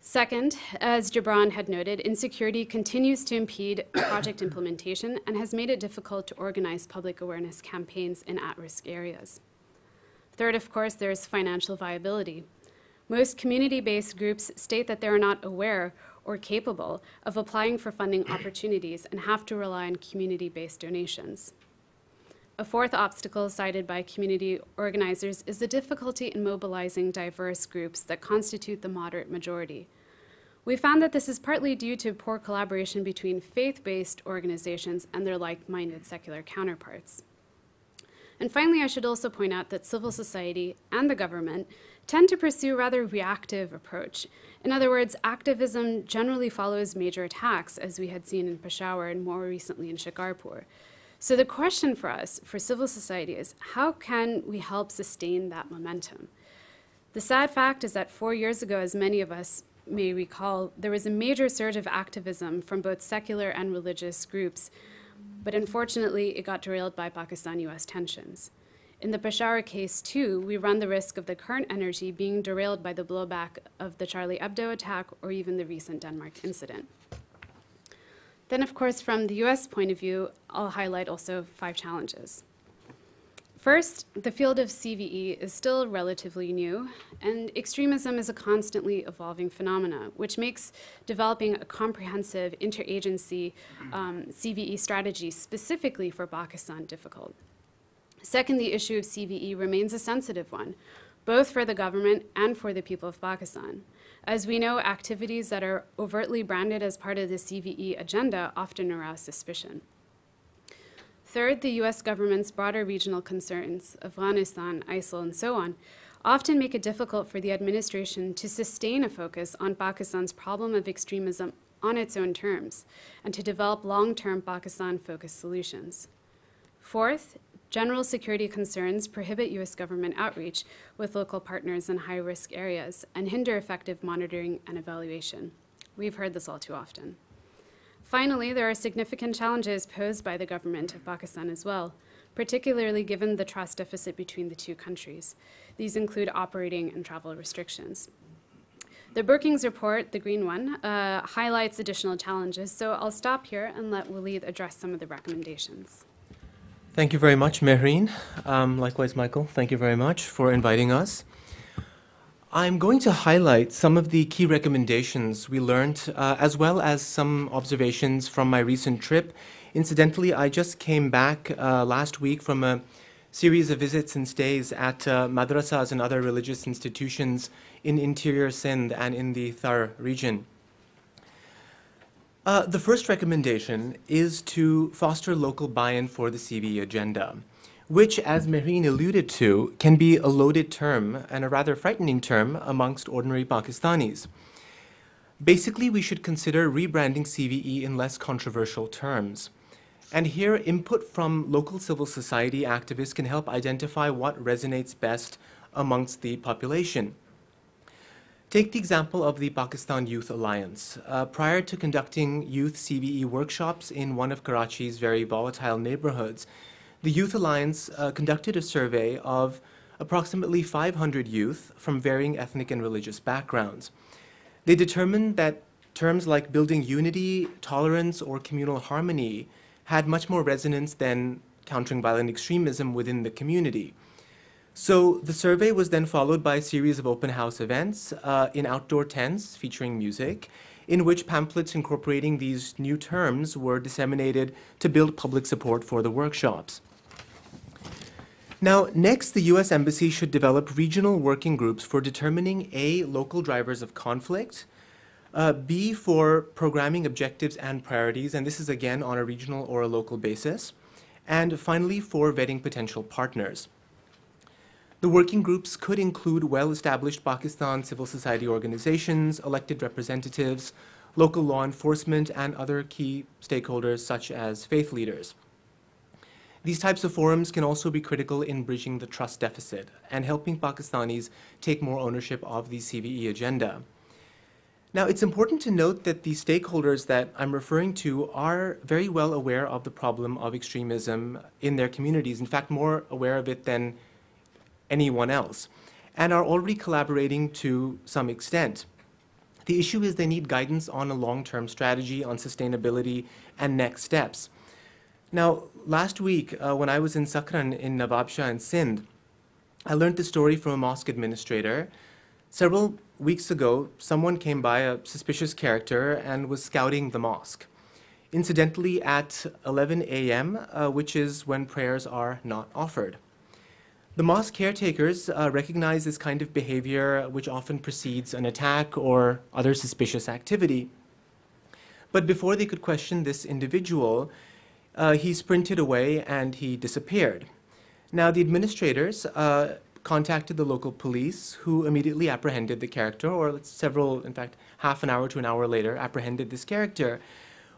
Second, as Gibran had noted, insecurity continues to impede project implementation and has made it difficult to organize public awareness campaigns in at-risk areas. Third, of course, there is financial viability. Most community-based groups state that they are not aware or capable of applying for funding opportunities and have to rely on community-based donations. A fourth obstacle cited by community organizers is the difficulty in mobilizing diverse groups that constitute the moderate majority. We found that this is partly due to poor collaboration between faith-based organizations and their like-minded secular counterparts. And finally, I should also point out that civil society and the government tend to pursue a rather reactive approach. In other words, activism generally follows major attacks, as we had seen in Peshawar and more recently in Shikarpur. So the question for us, for civil society, is how can we help sustain that momentum? The sad fact is that 4 years ago, as many of us may recall, there was a major surge of activism from both secular and religious groups, but unfortunately, it got derailed by Pakistan-US tensions. In the Peshawar case, too, we run the risk of the current energy being derailed by the blowback of the Charlie Hebdo attack or even the recent Denmark incident. Then, of course, from the US point of view, I'll highlight also 5 challenges. First, the field of CVE is still relatively new, and extremism is a constantly evolving phenomena, which makes developing a comprehensive interagency CVE strategy specifically for Pakistan difficult. Second, the issue of CVE remains a sensitive one, both for the government and for the people of Pakistan. As we know, activities that are overtly branded as part of the CVE agenda often arouse suspicion. Third, the US government's broader regional concerns, Afghanistan, ISIL, and so on, often make it difficult for the administration to sustain a focus on Pakistan's problem of extremism on its own terms and to develop long-term Pakistan-focused solutions. Fourth, general security concerns prohibit US government outreach with local partners in high-risk areas and hinder effective monitoring and evaluation. We've heard this all too often. Finally, there are significant challenges posed by the government of Pakistan as well, particularly given the trust deficit between the two countries. These include operating and travel restrictions. The Brookings report, the green one, highlights additional challenges, so I'll stop here and let Waleed address some of the recommendations. Thank you very much, Mehreen. Likewise, Michael, thank you very much for inviting us. I'm going to highlight some of the key recommendations we learned, as well as some observations from my recent trip. Incidentally, I just came back last week from a series of visits and stays at madrasas and other religious institutions in interior Sindh and in the Thar region. The first recommendation is to foster local buy-in for the CVE agenda, which, as Mehreen alluded to, can be a loaded term and a rather frightening term amongst ordinary Pakistanis. Basically, we should consider rebranding CVE in less controversial terms. And here, input from local civil society activists can help identify what resonates best amongst the population. Take the example of the Pakistan Youth Alliance. Prior to conducting youth CVE workshops in one of Karachi's very volatile neighborhoods, the Youth Alliance conducted a survey of approximately 500 youth from varying ethnic and religious backgrounds. They determined that terms like building unity, tolerance, or communal harmony had much more resonance than countering violent extremism within the community. So the survey was then followed by a series of open house events in outdoor tents featuring music, in which pamphlets incorporating these new terms were disseminated to build public support for the workshops. Now, next, the U.S. Embassy should develop regional working groups for determining A, local drivers of conflict, B, for programming objectives and priorities, and this is again on a regional or a local basis, and finally, for vetting potential partners. The working groups could include well-established Pakistan civil society organizations, elected representatives, local law enforcement, and other key stakeholders such as faith leaders. These types of forums can also be critical in bridging the trust deficit and helping Pakistanis take more ownership of the CVE agenda. Now, it's important to note that the stakeholders that I'm referring to are very well aware of the problem of extremism in their communities, in fact, more aware of it than anyone else, and are already collaborating to some extent. The issue is they need guidance on a long-term strategy, on sustainability, and next steps. Now, last week, when I was in Sakran in Nawabshah and Sindh, I learned the story from a mosque administrator. Several weeks ago, someone came by, a suspicious character, and was scouting the mosque. Incidentally, at 11 a.m., which is when prayers are not offered. The mosque caretakers recognize this kind of behavior, which often precedes an attack or other suspicious activity. But before they could question this individual, he sprinted away and he disappeared. Now, the administrators contacted the local police, who immediately apprehended the character, or several, in fact, half an hour to an hour later, apprehended this character.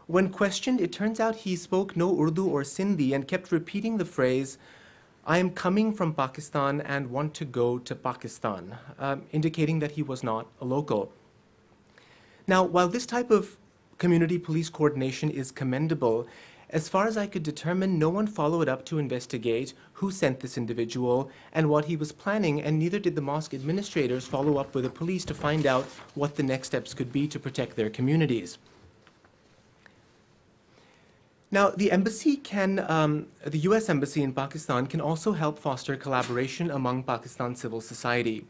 When questioned, it turns out he spoke no Urdu or Sindhi and kept repeating the phrase, "I am coming from Pakistan and want to go to Pakistan," indicating that he was not a local. Now, while this type of community police coordination is commendable, as far as I could determine, no one followed up to investigate who sent this individual and what he was planning, and neither did the mosque administrators follow up with the police to find out what the next steps could be to protect their communities. Now, the embassy the U.S. Embassy in Pakistan can also help foster collaboration among Pakistan civil society.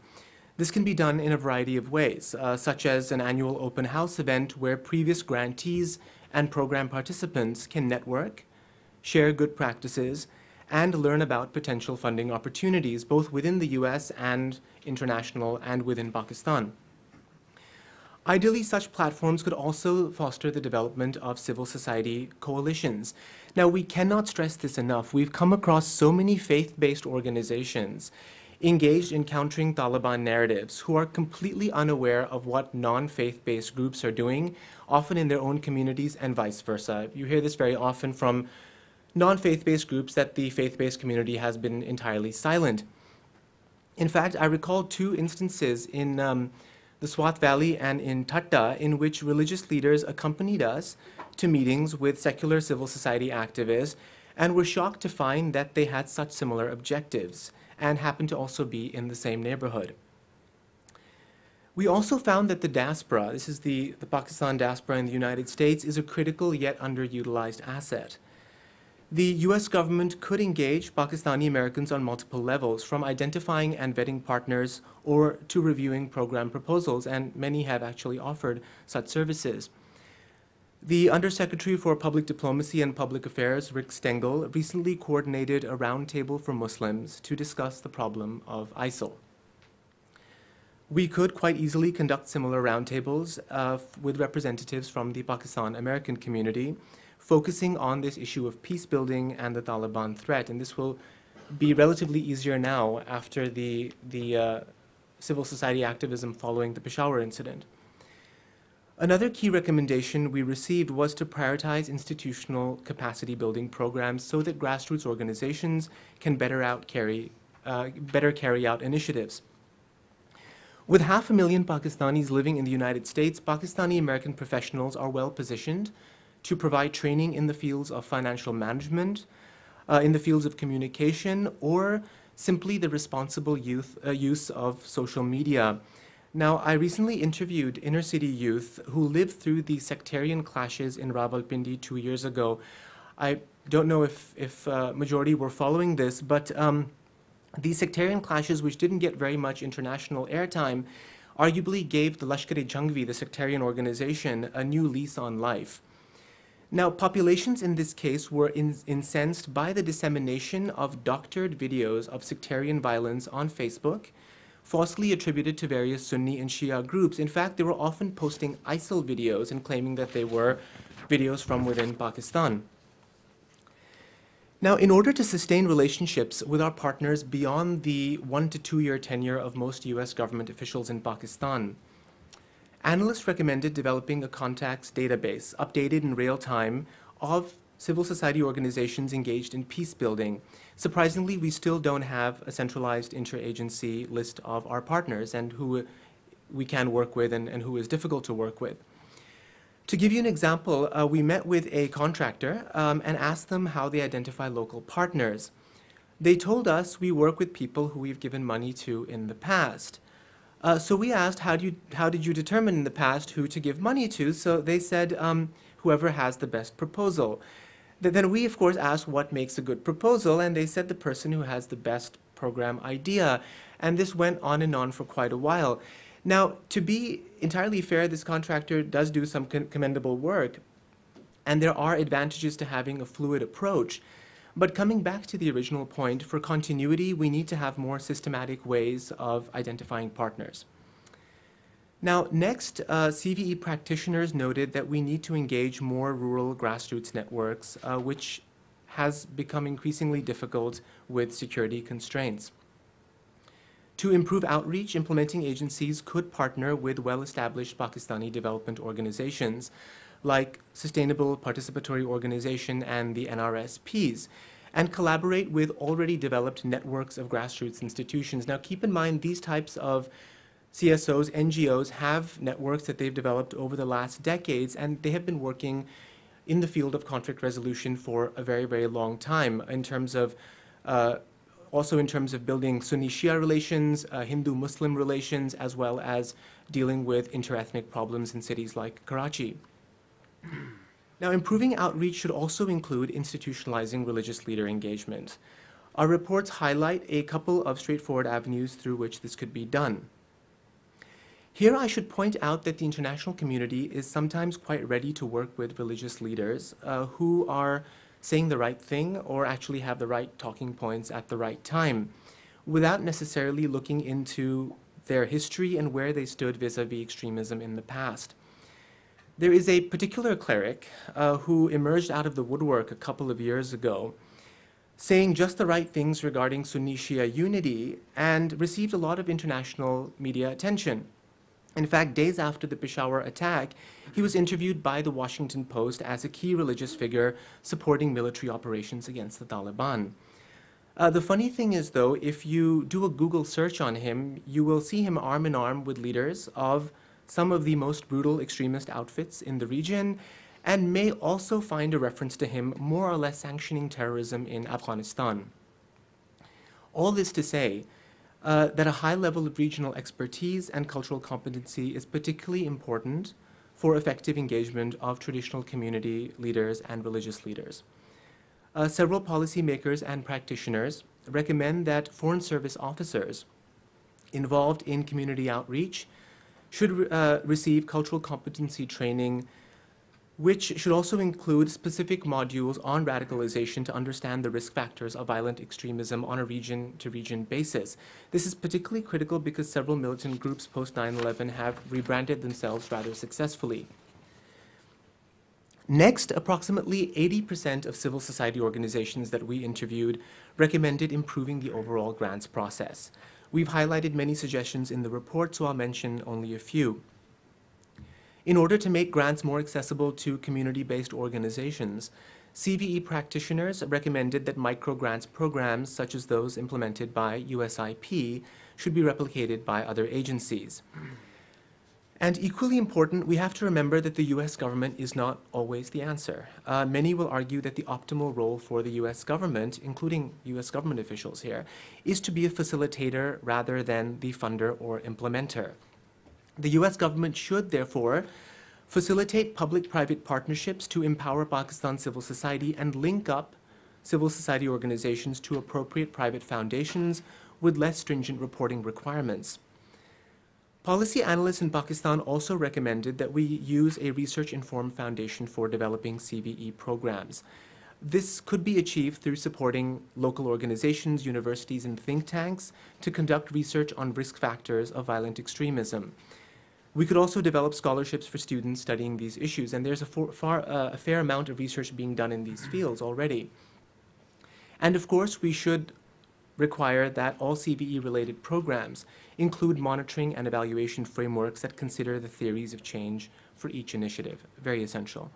This can be done in a variety of ways, such as an annual open house event where previous grantees and program participants can network, share good practices, and learn about potential funding opportunities, both within the U.S. and international and within Pakistan. Ideally, such platforms could also foster the development of civil society coalitions. Now, we cannot stress this enough. We've come across so many faith-based organizations engaged in countering Taliban narratives who are completely unaware of what non-faith-based groups are doing, often in their own communities and vice versa. You hear this very often from non-faith-based groups that the faith-based community has been entirely silent. In fact, I recall two instances in the Swat Valley and in Thatta in which religious leaders accompanied us to meetings with secular civil society activists and were shocked to find that they had such similar objectives and happened to also be in the same neighborhood. We also found that the diaspora, this is the Pakistan diaspora in the United States, is a critical yet underutilized asset. The U.S. government could engage Pakistani Americans on multiple levels, from identifying and vetting partners or to reviewing program proposals, and many have actually offered such services. The Undersecretary for Public Diplomacy and Public Affairs, Rick Stengel, recently coordinated a roundtable for Muslims to discuss the problem of ISIL. We could quite easily conduct similar roundtables with representatives from the Pakistan American community, focusing on this issue of peace building and the Taliban threat. And this will be relatively easier now after the civil society activism following the Peshawar incident. Another key recommendation we received was to prioritize institutional capacity building programs so that grassroots organizations can better carry out initiatives. With 500,000 Pakistanis living in the United States, Pakistani American professionals are well positioned to provide training in the fields of financial management, in the fields of communication, or simply the responsible use of social media. Now, I recently interviewed inner-city youth who lived through the sectarian clashes in Rawalpindi 2 years ago. I don't know if majority were following this, but these sectarian clashes, which didn't get very much international airtime, arguably gave the Lashkar-e-Jhangvi, the sectarian organization, a new lease on life. Now, populations in this case were incensed by the dissemination of doctored videos of sectarian violence on Facebook, falsely attributed to various Sunni and Shia groups. In fact, they were often posting ISIL videos and claiming that they were videos from within Pakistan. Now, in order to sustain relationships with our partners beyond the 1 to 2 year tenure of most US government officials in Pakistan, analysts recommended developing a contacts database, updated in real time, of civil society organizations engaged in peace building. Surprisingly, we still don't have a centralized interagency list of our partners and who we can work with and who is difficult to work with. To give you an example, we met with a contractor and asked them how they identify local partners. They told us we work with people who we've given money to in the past. So we asked, how did you determine in the past who to give money to? So they said, whoever has the best proposal. Then we, of course, asked what makes a good proposal, and they said the person who has the best program idea. And this went on and on for quite a while. Now, to be entirely fair, this contractor does do some commendable work, and there are advantages to having a fluid approach. But coming back to the original point, for continuity, we need to have more systematic ways of identifying partners. Now, next, CVE practitioners noted that we need to engage more rural grassroots networks, which has become increasingly difficult with security constraints. To improve outreach, implementing agencies could partner with well-established Pakistani development organizations like Sustainable Participatory Organization and the NRSPs, and collaborate with already developed networks of grassroots institutions. Now, keep in mind, these types of CSOs, NGOs have networks that they've developed over the last decades, and they have been working in the field of conflict resolution for a very, very long time in terms of also in terms of building Sunni-Shia relations, Hindu-Muslim relations, as well as dealing with interethnic problems in cities like Karachi. Now, improving outreach should also include institutionalizing religious leader engagement. Our reports highlight a couple of straightforward avenues through which this could be done. Here, I should point out that the international community is sometimes quite ready to work with religious leaders who are saying the right thing or actually have the right talking points at the right time, without necessarily looking into their history and where they stood vis-a-vis extremism in the past. There is a particular cleric who emerged out of the woodwork a couple of years ago, saying just the right things regarding Sunni-Shia unity, and received a lot of international media attention. In fact, days after the Peshawar attack, he was interviewed by the Washington Post as a key religious figure supporting military operations against the Taliban. The funny thing is, though, if you do a Google search on him, you will see him arm in arm with leaders of some of the most brutal extremist outfits in the region, and may also find a reference to him more or less sanctioning terrorism in Afghanistan. All this to say, that a high level of regional expertise and cultural competency is particularly important for effective engagement of traditional community leaders and religious leaders. Several policymakers and practitioners recommend that Foreign Service officers involved in community outreach should receive cultural competency training, which should also include specific modules on radicalization to understand the risk factors of violent extremism on a region-to-region basis. This is particularly critical because several militant groups post 9/11 have rebranded themselves rather successfully. Next, approximately 80% of civil society organizations that we interviewed recommended improving the overall grants process. We've highlighted many suggestions in the report, so I'll mention only a few. In order to make grants more accessible to community-based organizations, CVE practitioners recommended that micro-grants programs, such as those implemented by USIP, should be replicated by other agencies. And equally important, we have to remember that the US government is not always the answer. Many will argue that the optimal role for the US government, including US government officials here, is to be a facilitator rather than the funder or implementer. The US government should, therefore, facilitate public-private partnerships to empower Pakistan civil society and link up civil society organizations to appropriate private foundations with less stringent reporting requirements. Policy analysts in Pakistan also recommended that we use a research-informed foundation for developing CVE programs. This could be achieved through supporting local organizations, universities, and think tanks to conduct research on risk factors of violent extremism. We could also develop scholarships for students studying these issues, and there's a fair amount of research being done in these fields already. And of course, we should require that all CVE-related programs include monitoring and evaluation frameworks that consider the theories of change for each initiative. Very essential.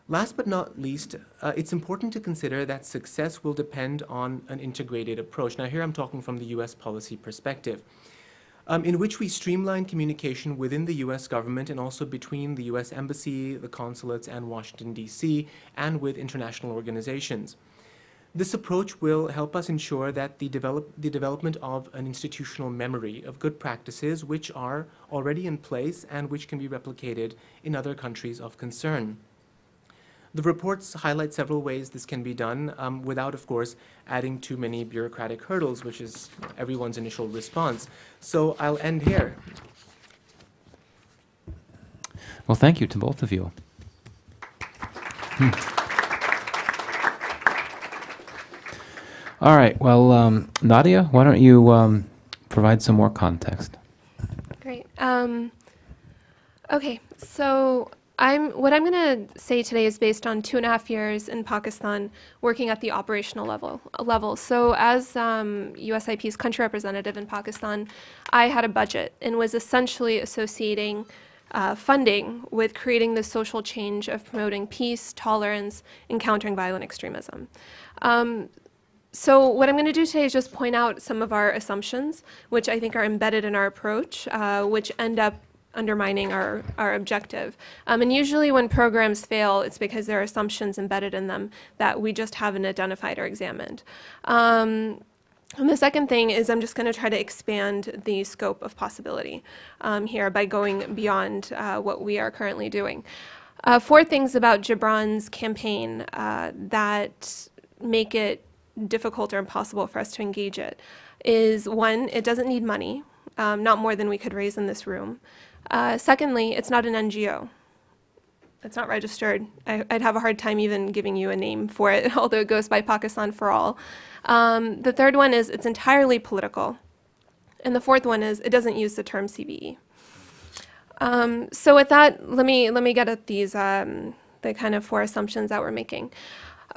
Last but not least, it's important to consider that success will depend on an integrated approach. Now, here I'm talking from the US policy perspective. in which we streamline communication within the U.S. government and also between the U.S. Embassy, the consulates, and Washington, D.C., and with international organizations. This approach will help us ensure that the development of an institutional memory of good practices which are already in place and which can be replicated in other countries of concern. The reports highlight several ways this can be done without, of course, adding too many bureaucratic hurdles, which is everyone's initial response. So I'll end here. Well, thank you to both of you. All right. Well, Nadia, why don't you provide some more context? Great. Okay, so what I'm going to say today is based on 2.5 years in Pakistan working at the operational level. So as USIP's country representative in Pakistan, I had a budget and was essentially associating funding with creating the social change of promoting peace, tolerance, and countering violent extremism. So what I'm going to do today is just point out some of our assumptions, which I think are embedded in our approach, which end up undermining our objective. And usually when programs fail, it's because there are assumptions embedded in them that we just haven't identified or examined. And the second thing is I'm just going to try to expand the scope of possibility here by going beyond what we are currently doing. 4 things about Gibran's campaign that make it difficult or impossible for us to engage it is, 1, it doesn't need money, not more than we could raise in this room. Secondly, it's not an NGO. It's not registered. I'd have a hard time even giving you a name for it, although it goes by Pakistan for All. The third one is it's entirely political. And the fourth one is it doesn't use the term CVE. So with that, let me get at these, the kind of 4 assumptions that we're making.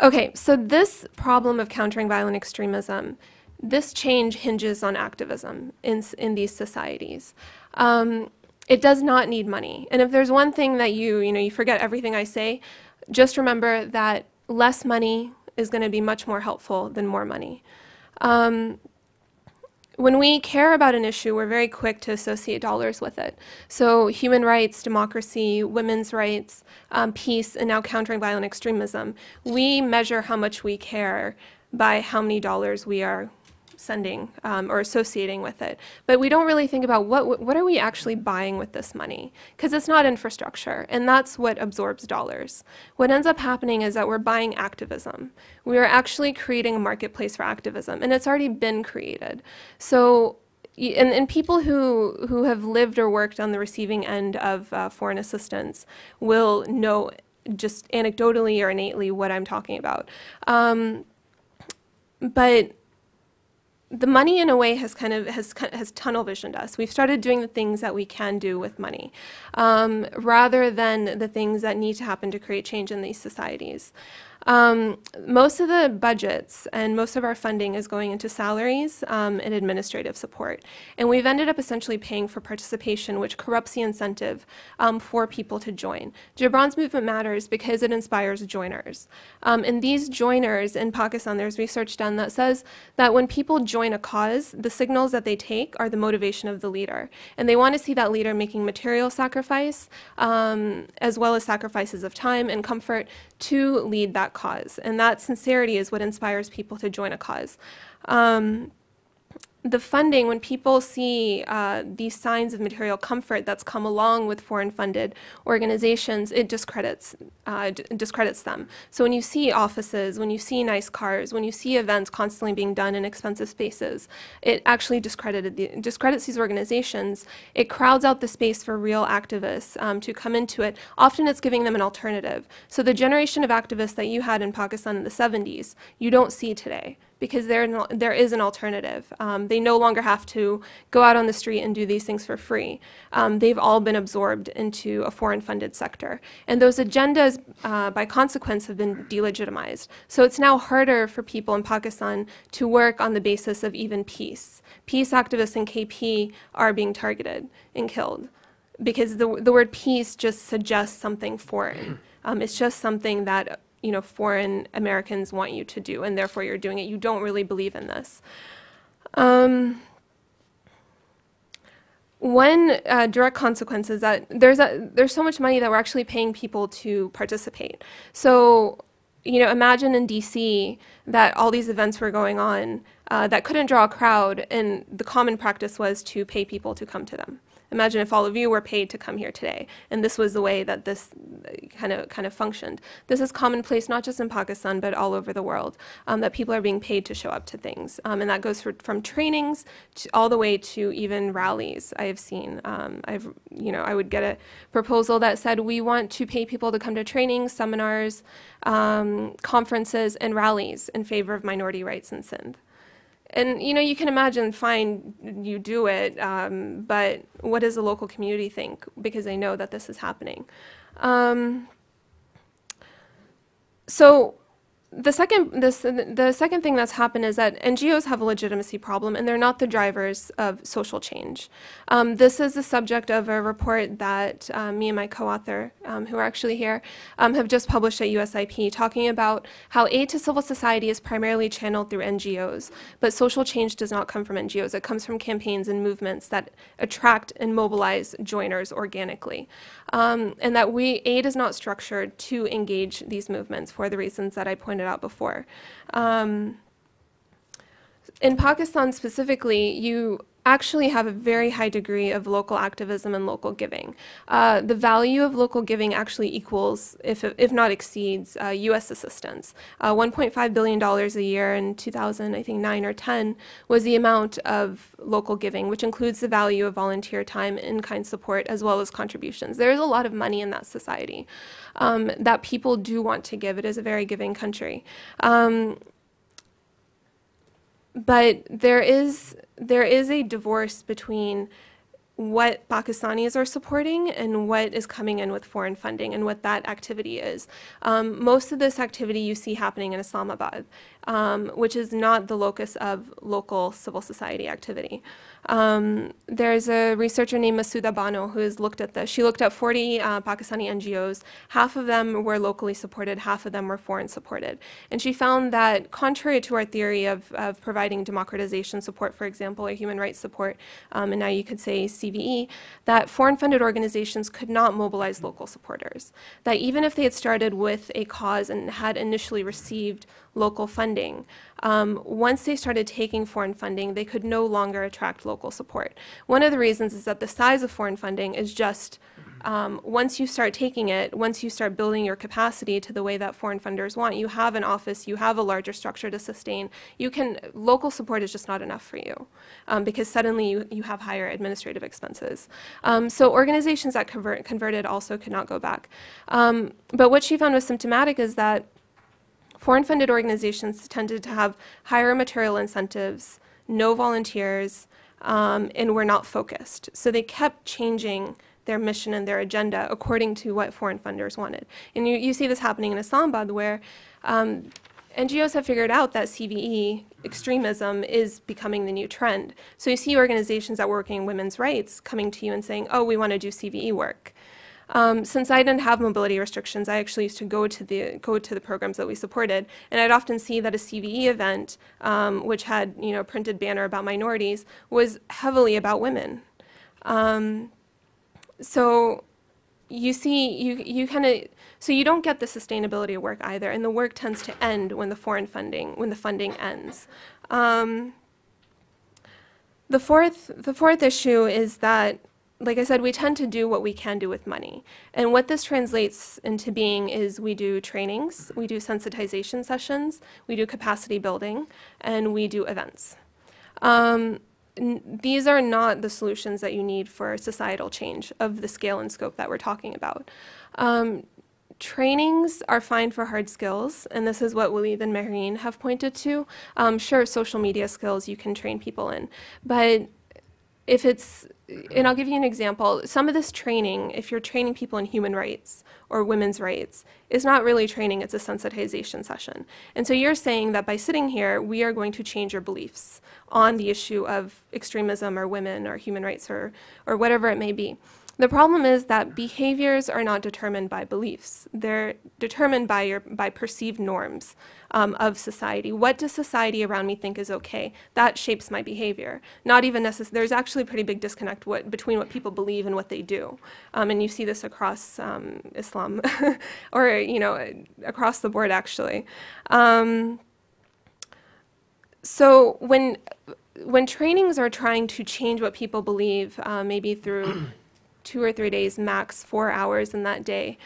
Okay, so this problem of countering violent extremism, this change hinges on activism in these societies. It does not need money. And if there's one thing that you forget everything I say, just remember that less money is going to be much more helpful than more money. When we care about an issue, we're very quick to associate dollars with it. So human rights, democracy, women's rights, peace, and now countering violent extremism, we measure how much we care by how many dollars we are sending or associating with it. But we don't really think about what are we actually buying with this money, because it's not infrastructure, and that's what absorbs dollars. What ends up happening is that we're buying activism. We are actually creating a marketplace for activism, and it's already been created. So and people who have lived or worked on the receiving end of foreign assistance will know just anecdotally or innately what I'm talking about. But the money, in a way, has tunnel visioned us. We've started doing the things that we can do with money, rather than the things that need to happen to create change in these societies. Most of the budgets and most of our funding is going into salaries and administrative support. And we've ended up essentially paying for participation, which corrupts the incentive for people to join. Gibran's movement matters because it inspires joiners. And these joiners in Pakistan, there's research done that says that when people join a cause, the signals that they take are the motivation of the leader. And they want to see that leader making material sacrifice, as well as sacrifices of time and comfort to lead that cause. And that sincerity is what inspires people to join a cause. The funding, when people see these signs of material comfort that's come along with foreign-funded organizations, it discredits them. So when you see offices, when you see nice cars, when you see events constantly being done in expensive spaces, it actually discredits these organizations. It crowds out the space for real activists to come into it. Often it's giving them an alternative. So the generation of activists that you had in Pakistan in the 70s, you don't see today, because there is an alternative. They no longer have to go out on the street and do these things for free. They've all been absorbed into a foreign-funded sector. And those agendas, by consequence, have been delegitimized. So it's now harder for people in Pakistan to work on the basis of even peace. Peace activists in KP are being targeted and killed, because the word peace just suggests something foreign. It's just something that foreign Americans want you to do, and therefore you're doing it. You don't really believe in this. one direct consequence is that there's so much money that we're actually paying people to participate. So, imagine in DC that all these events were going on that couldn't draw a crowd, and the common practice was to pay people to come to them. Imagine if all of you were paid to come here today, and this was the way that this kind of functioned. This is commonplace not just in Pakistan but all over the world, that people are being paid to show up to things, and that goes from trainings all the way to even rallies. I have seen. I would get a proposal that said we want to pay people to come to trainings, seminars, conferences, and rallies in favor of minority rights in Sindh. And, you can imagine, fine, you do it, but what does the local community think? Because they know that this is happening. So the second thing that's happened is that NGOs have a legitimacy problem, and they're not the drivers of social change. This is the subject of a report that me and my co-author, who are actually here, have just published at USIP, talking about how aid to civil society is primarily channeled through NGOs, but social change does not come from NGOs. It comes from campaigns and movements that attract and mobilize joiners organically. And that aid is not structured to engage these movements for the reasons that I pointed out before. In Pakistan specifically, you actually have a very high degree of local activism and local giving. The value of local giving actually equals, if not exceeds, U.S. assistance. $1.5 billion a year in 2009 or 10 was the amount of local giving, which includes the value of volunteer time, in-kind support, as well as contributions. There is a lot of money in that society that people do want to give. It is a very giving country. But there is a divorce between what Pakistanis are supporting and what is coming in with foreign funding and what that activity is. Most of this activity you see happening in Islamabad, which is not the locus of local civil society activity. There's a researcher named Masouda Bano who has looked at this. She looked at 40 Pakistani NGOs. Half of them were locally supported, half of them were foreign supported. And she found that contrary to our theory of providing democratization support, for example, or human rights support, and now you could say CVE, that foreign funded organizations could not mobilize local supporters. That even if they had started with a cause and had initially received local funding, once they started taking foreign funding, they could no longer attract local support. One of the reasons is that the size of foreign funding is just, once you start taking it, once you start building your capacity to the way that foreign funders want, you have an office, you have a larger structure to sustain, local support is just not enough for you, because suddenly you have higher administrative expenses. So organizations that converted also could not go back. But what she found was symptomatic is that foreign-funded organizations tended to have higher material incentives, no volunteers, and were not focused. So they kept changing their mission and their agenda according to what foreign funders wanted. And you see this happening in Islamabad, where NGOs have figured out that CVE, extremism, is becoming the new trend. So you see organizations that work in women's rights coming to you and saying, oh, we want to do CVE work. Since I didn't have mobility restrictions, I actually used to go to the programs that we supported, and I'd often see that a CVE event, which had a printed banner about minorities, was heavily about women. So you see, so you don't get the sustainability of work either, and the work tends to end when the funding ends. The fourth issue is that, like I said, we tend to do what we can do with money. And what this translates into being is we do trainings, we do sensitization sessions, we do capacity building, and we do events. These are not the solutions that you need for societal change of the scale and scope that we're talking about. Trainings are fine for hard skills, and this is what Walid and Mehreen have pointed to. Sure, social media skills you can train people in, but if it's, and I'll give you an example, some of this training, if you're training people in human rights or women's rights, is not really training, it's a sensitization session. And so you're saying that by sitting here, we are going to change your beliefs on the issue of extremism or women or human rights or whatever it may be. The problem is that behaviors are not determined by beliefs. They're determined by perceived norms of society. What does society around me think is okay? That shapes my behavior. Not even necessarily, there's actually a pretty big disconnect between what people believe and what they do. And you see this across Islam, or, you know, across the board, actually. So when trainings are trying to change what people believe, maybe through 2 or 3 days, max 4 hours in that day,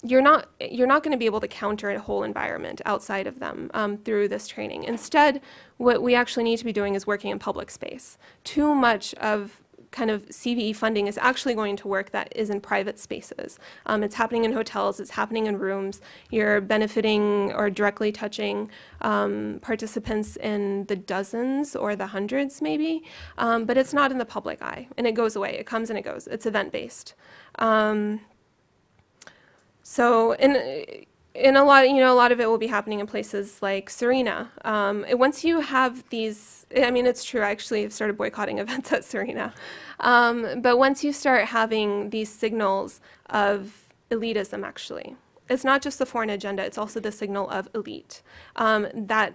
you're not going to be able to counter a whole environment outside of them through this training. Instead, what we actually need to be doing is working in public space. Too much of kind of CVE funding is actually going to work that is in private spaces. It's happening in hotels, it's happening in rooms. You're benefiting or directly touching participants in the dozens or the hundreds maybe, but it's not in the public eye, and it goes away. It comes and it goes. It's event-based. So in a lot, a lot of it will be happening in places like Serena. Once you have these, I mean, it's true, I actually have started boycotting events at Serena. But once you start having these signals of elitism, actually, it's not just the foreign agenda, it's also the signal of elite that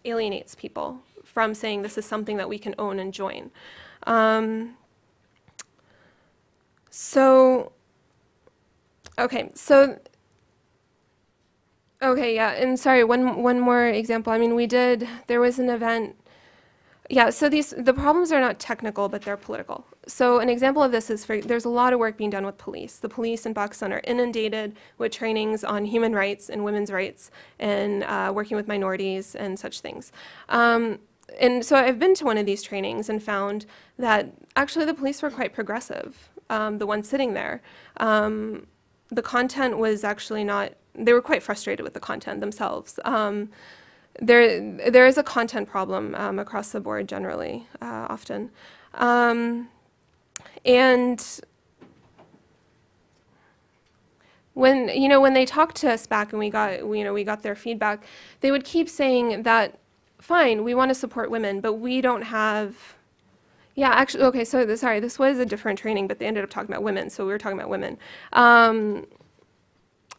alienates people from saying this is something that we can own and join. Okay, yeah, and sorry, one more example. I mean, there was an event. Yeah, so the problems are not technical, but they're political. So an example of this is there's a lot of work being done with police. The police in Pakistan are inundated with trainings on human rights and women's rights and working with minorities and such things. And so I've been to one of these trainings and found that actually the police were quite progressive, the ones sitting there. The content was actually not, they were quite frustrated with the content themselves. There is a content problem across the board generally, often. And when they talked to us back and we got their feedback, they would keep saying that, fine, we want to support women, but we don't have. Yeah, actually, okay, so sorry, this was a different training, but they ended up talking about women, so we were talking about women.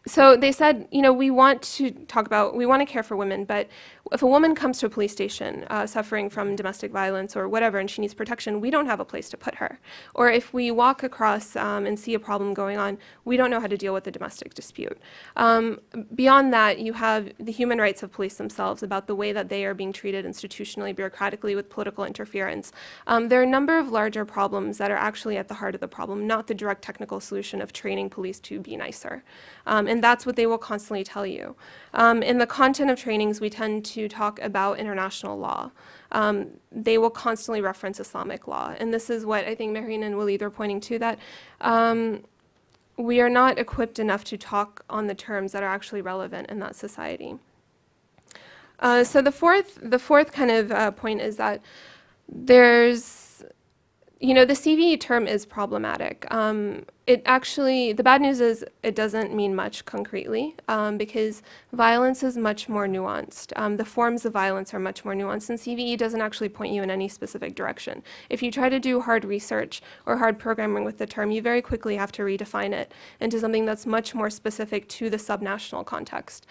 So they said, we want to care for women, but if a woman comes to a police station suffering from domestic violence or whatever and she needs protection, we don't have a place to put her. Or if we walk across and see a problem going on, we don't know how to deal with the domestic dispute. Beyond that, you have the human rights of police themselves about the way that they are being treated institutionally, bureaucratically, with political interference. There are a number of larger problems that are actually at the heart of the problem, not the direct technical solution of training police to be nicer. And that's what they will constantly tell you. In the content of trainings, we tend to talk about international law. They will constantly reference Islamic law. And this is what I think Mehreen and Walid are pointing to, that we are not equipped enough to talk on the terms that are actually relevant in that society. So the fourth kind of point is that there's, the CVE term is problematic. The bad news is it doesn't mean much concretely because violence is much more nuanced. The forms of violence are much more nuanced, and CVE doesn't actually point you in any specific direction. If you try to do hard research or hard programming with the term, you very quickly have to redefine it into something that's much more specific to the subnational context.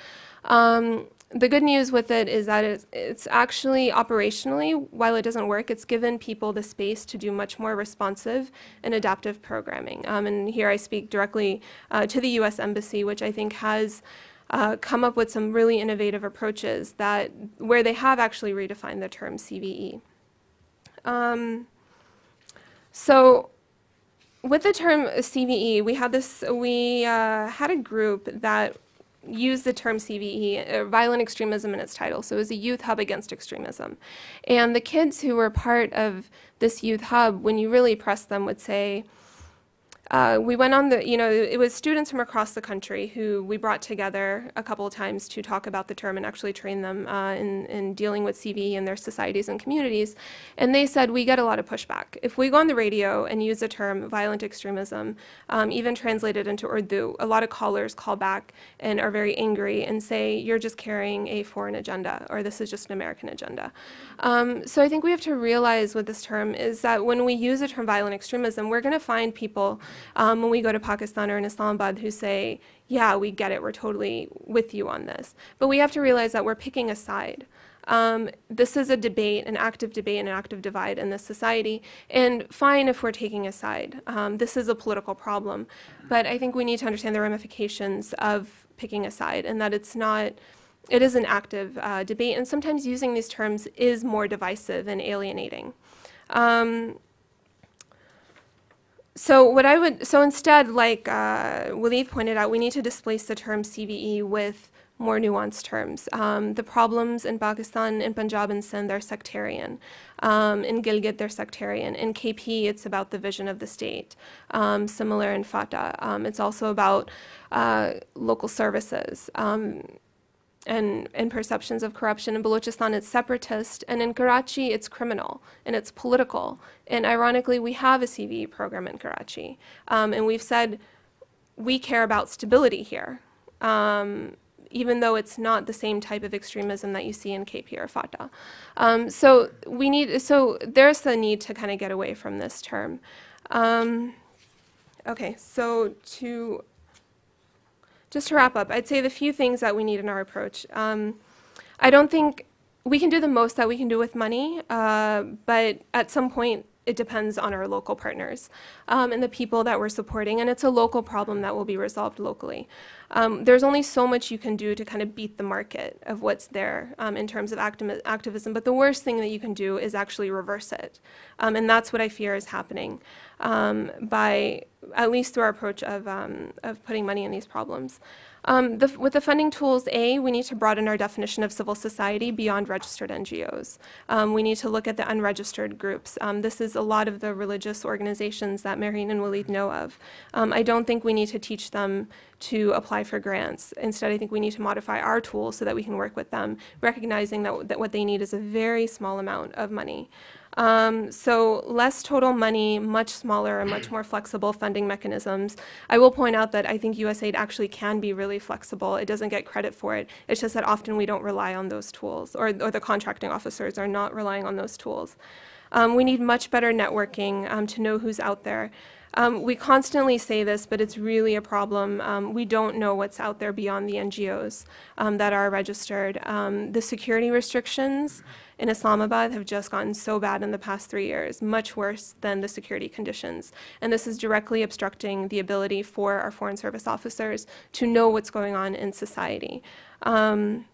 The good news with it is that it's actually operationally, while it doesn't work, it's given people the space to do much more responsive and adaptive programming. And here I speak directly to the U.S. Embassy, which I think has come up with some really innovative approaches where they have actually redefined the term CVE. So with the term CVE, we had a group that used the term CVE, violent extremism, in its title. So it was a youth hub against extremism. And the kids who were part of this youth hub, when you really pressed them, would say, we went on the, it was students from across the country who we brought together a couple of times to talk about the term and actually train them in dealing with CVE in their societies and communities. And they said, we get a lot of pushback. If we go on the radio and use the term violent extremism, even translated into Urdu, a lot of callers call back and are very angry and say, you're just carrying a foreign agenda, or this is just an American agenda. So I think we have to realize with this term is that when we use the term violent extremism, we're going to find people when we go to Pakistan or in Islamabad who say, yeah, we get it, we're totally with you on this. But we have to realize that we're picking a side. This is a debate, an active debate and an active divide in this society, and fine if we're taking a side. This is a political problem, but I think we need to understand the ramifications of picking a side, and that it is an active debate, and sometimes using these terms is more divisive and alienating. So instead, like Walid pointed out, we need to displace the term CVE with more nuanced terms. The problems in Pakistan, in Punjab and Sindh, they're sectarian. In Gilgit, they're sectarian. In KP, it's about the vision of the state. Similar in FATA. It's also about local services. And perceptions of corruption. In Balochistan, it's separatist, and in Karachi, it's criminal, and it's political. And ironically, we have a CVE program in Karachi. And we've said we care about stability here, even though it's not the same type of extremism that you see in KP or FATA. So there's the need to kind of get away from this term. Okay, so just to wrap up, I'd say the few things that we need in our approach. I don't think we can do the most that we can do with money, but at some point it depends on our local partners and the people that we're supporting, and it's a local problem that will be resolved locally. There's only so much you can do to kind of beat the market of what's there in terms of activism, but the worst thing that you can do is actually reverse it, and that's what I fear is happening by at least through our approach of putting money in these problems. With the funding tools, we need to broaden our definition of civil society beyond registered NGOs. We need to look at the unregistered groups. This is a lot of the religious organizations that Mehreen and Walid know of. I don't think we need to teach them to apply for grants. Instead, I think we need to modify our tools so that we can work with them, recognizing that what they need is a very small amount of money. So less total money, much smaller and much more flexible funding mechanisms. I will point out that I think USAID actually can be really flexible. It doesn't get credit for it. It's just that often we don't rely on those tools, or the contracting officers are not relying on those tools. We need much better networking to know who's out there. We constantly say this, but it's really a problem. We don't know what's out there beyond the NGOs that are registered. The security restrictions in Islamabad have just gotten so bad in the past 3 years, much worse than the security conditions. And this is directly obstructing the ability for our foreign service officers to know what's going on in society. And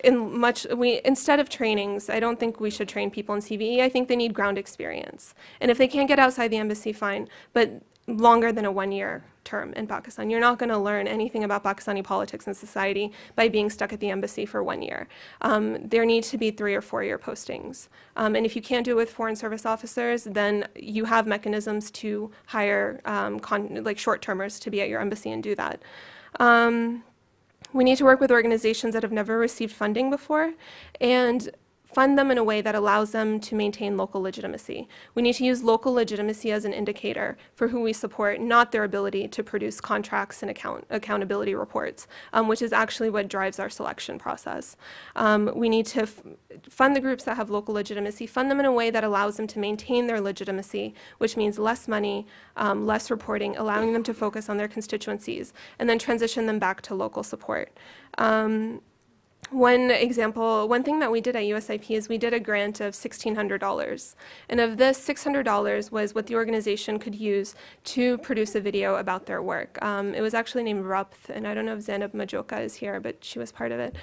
instead of trainings, I don't think we should train people in CVE. I think they need ground experience. And if they can't get outside the embassy, fine, but longer than a 1-year term in Pakistan. You're not going to learn anything about Pakistani politics and society by being stuck at the embassy for 1 year. There need to be 3 or 4 year postings. And if you can't do it with foreign service officers, then you have mechanisms to hire like short-termers to be at your embassy and do that. We need to work with organizations that have never received funding before and fund them in a way that allows them to maintain local legitimacy. We need to use local legitimacy as an indicator for who we support, not their ability to produce contracts and accountability reports, which is actually what drives our selection process. We need to fund the groups that have local legitimacy, fund them in a way that allows them to maintain their legitimacy, which means less money, less reporting, allowing them to focus on their constituencies, and then transition them back to local support. One thing that we did at USIP is we did a grant of $1,600. And of this, $600 was what the organization could use to produce a video about their work. It was actually named Rabth, and I don't know if Zainab Majoka is here, but she was part of it.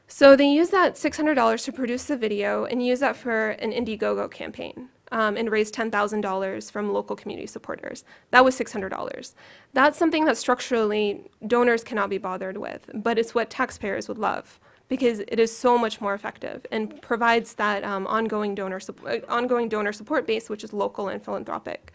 So they used that $600 to produce the video and use that for an Indiegogo campaign. And raised $10,000 from local community supporters. That was $600. That's something that structurally donors cannot be bothered with, but it's what taxpayers would love because it is so much more effective and provides that ongoing donor support base, which is local and philanthropic.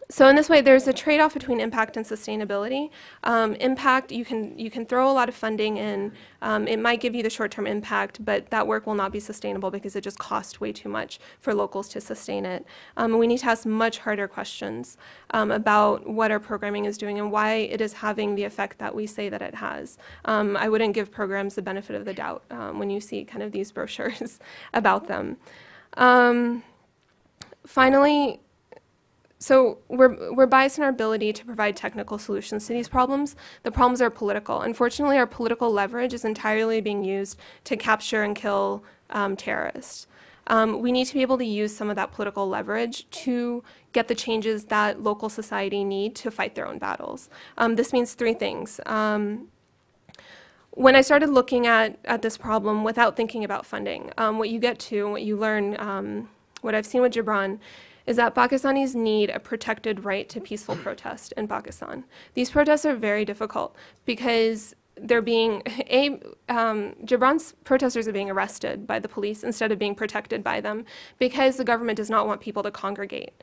So in this way, there's a trade-off between impact and sustainability. Impact, you can throw a lot of funding in. It might give you the short-term impact, but that work will not be sustainable because it just costs way too much for locals to sustain it. We need to ask much harder questions about what our programming is doing and why it is having the effect that we say that it has. I wouldn't give programs the benefit of the doubt when you see kind of these brochures about them. Finally, so we're biased in our ability to provide technical solutions to these problems. The problems are political. Unfortunately, our political leverage is entirely being used to capture and kill terrorists. We need to be able to use some of that political leverage to get the changes that local society need to fight their own battles. This means three things. When I started looking at this problem without thinking about funding, what you get to, what you learn, what I've seen with Gibran, is that Pakistanis need a protected right to peaceful protest in Pakistan. These protests are very difficult because they're being, Gibran's protesters are being arrested by the police instead of being protected by them because the government does not want people to congregate,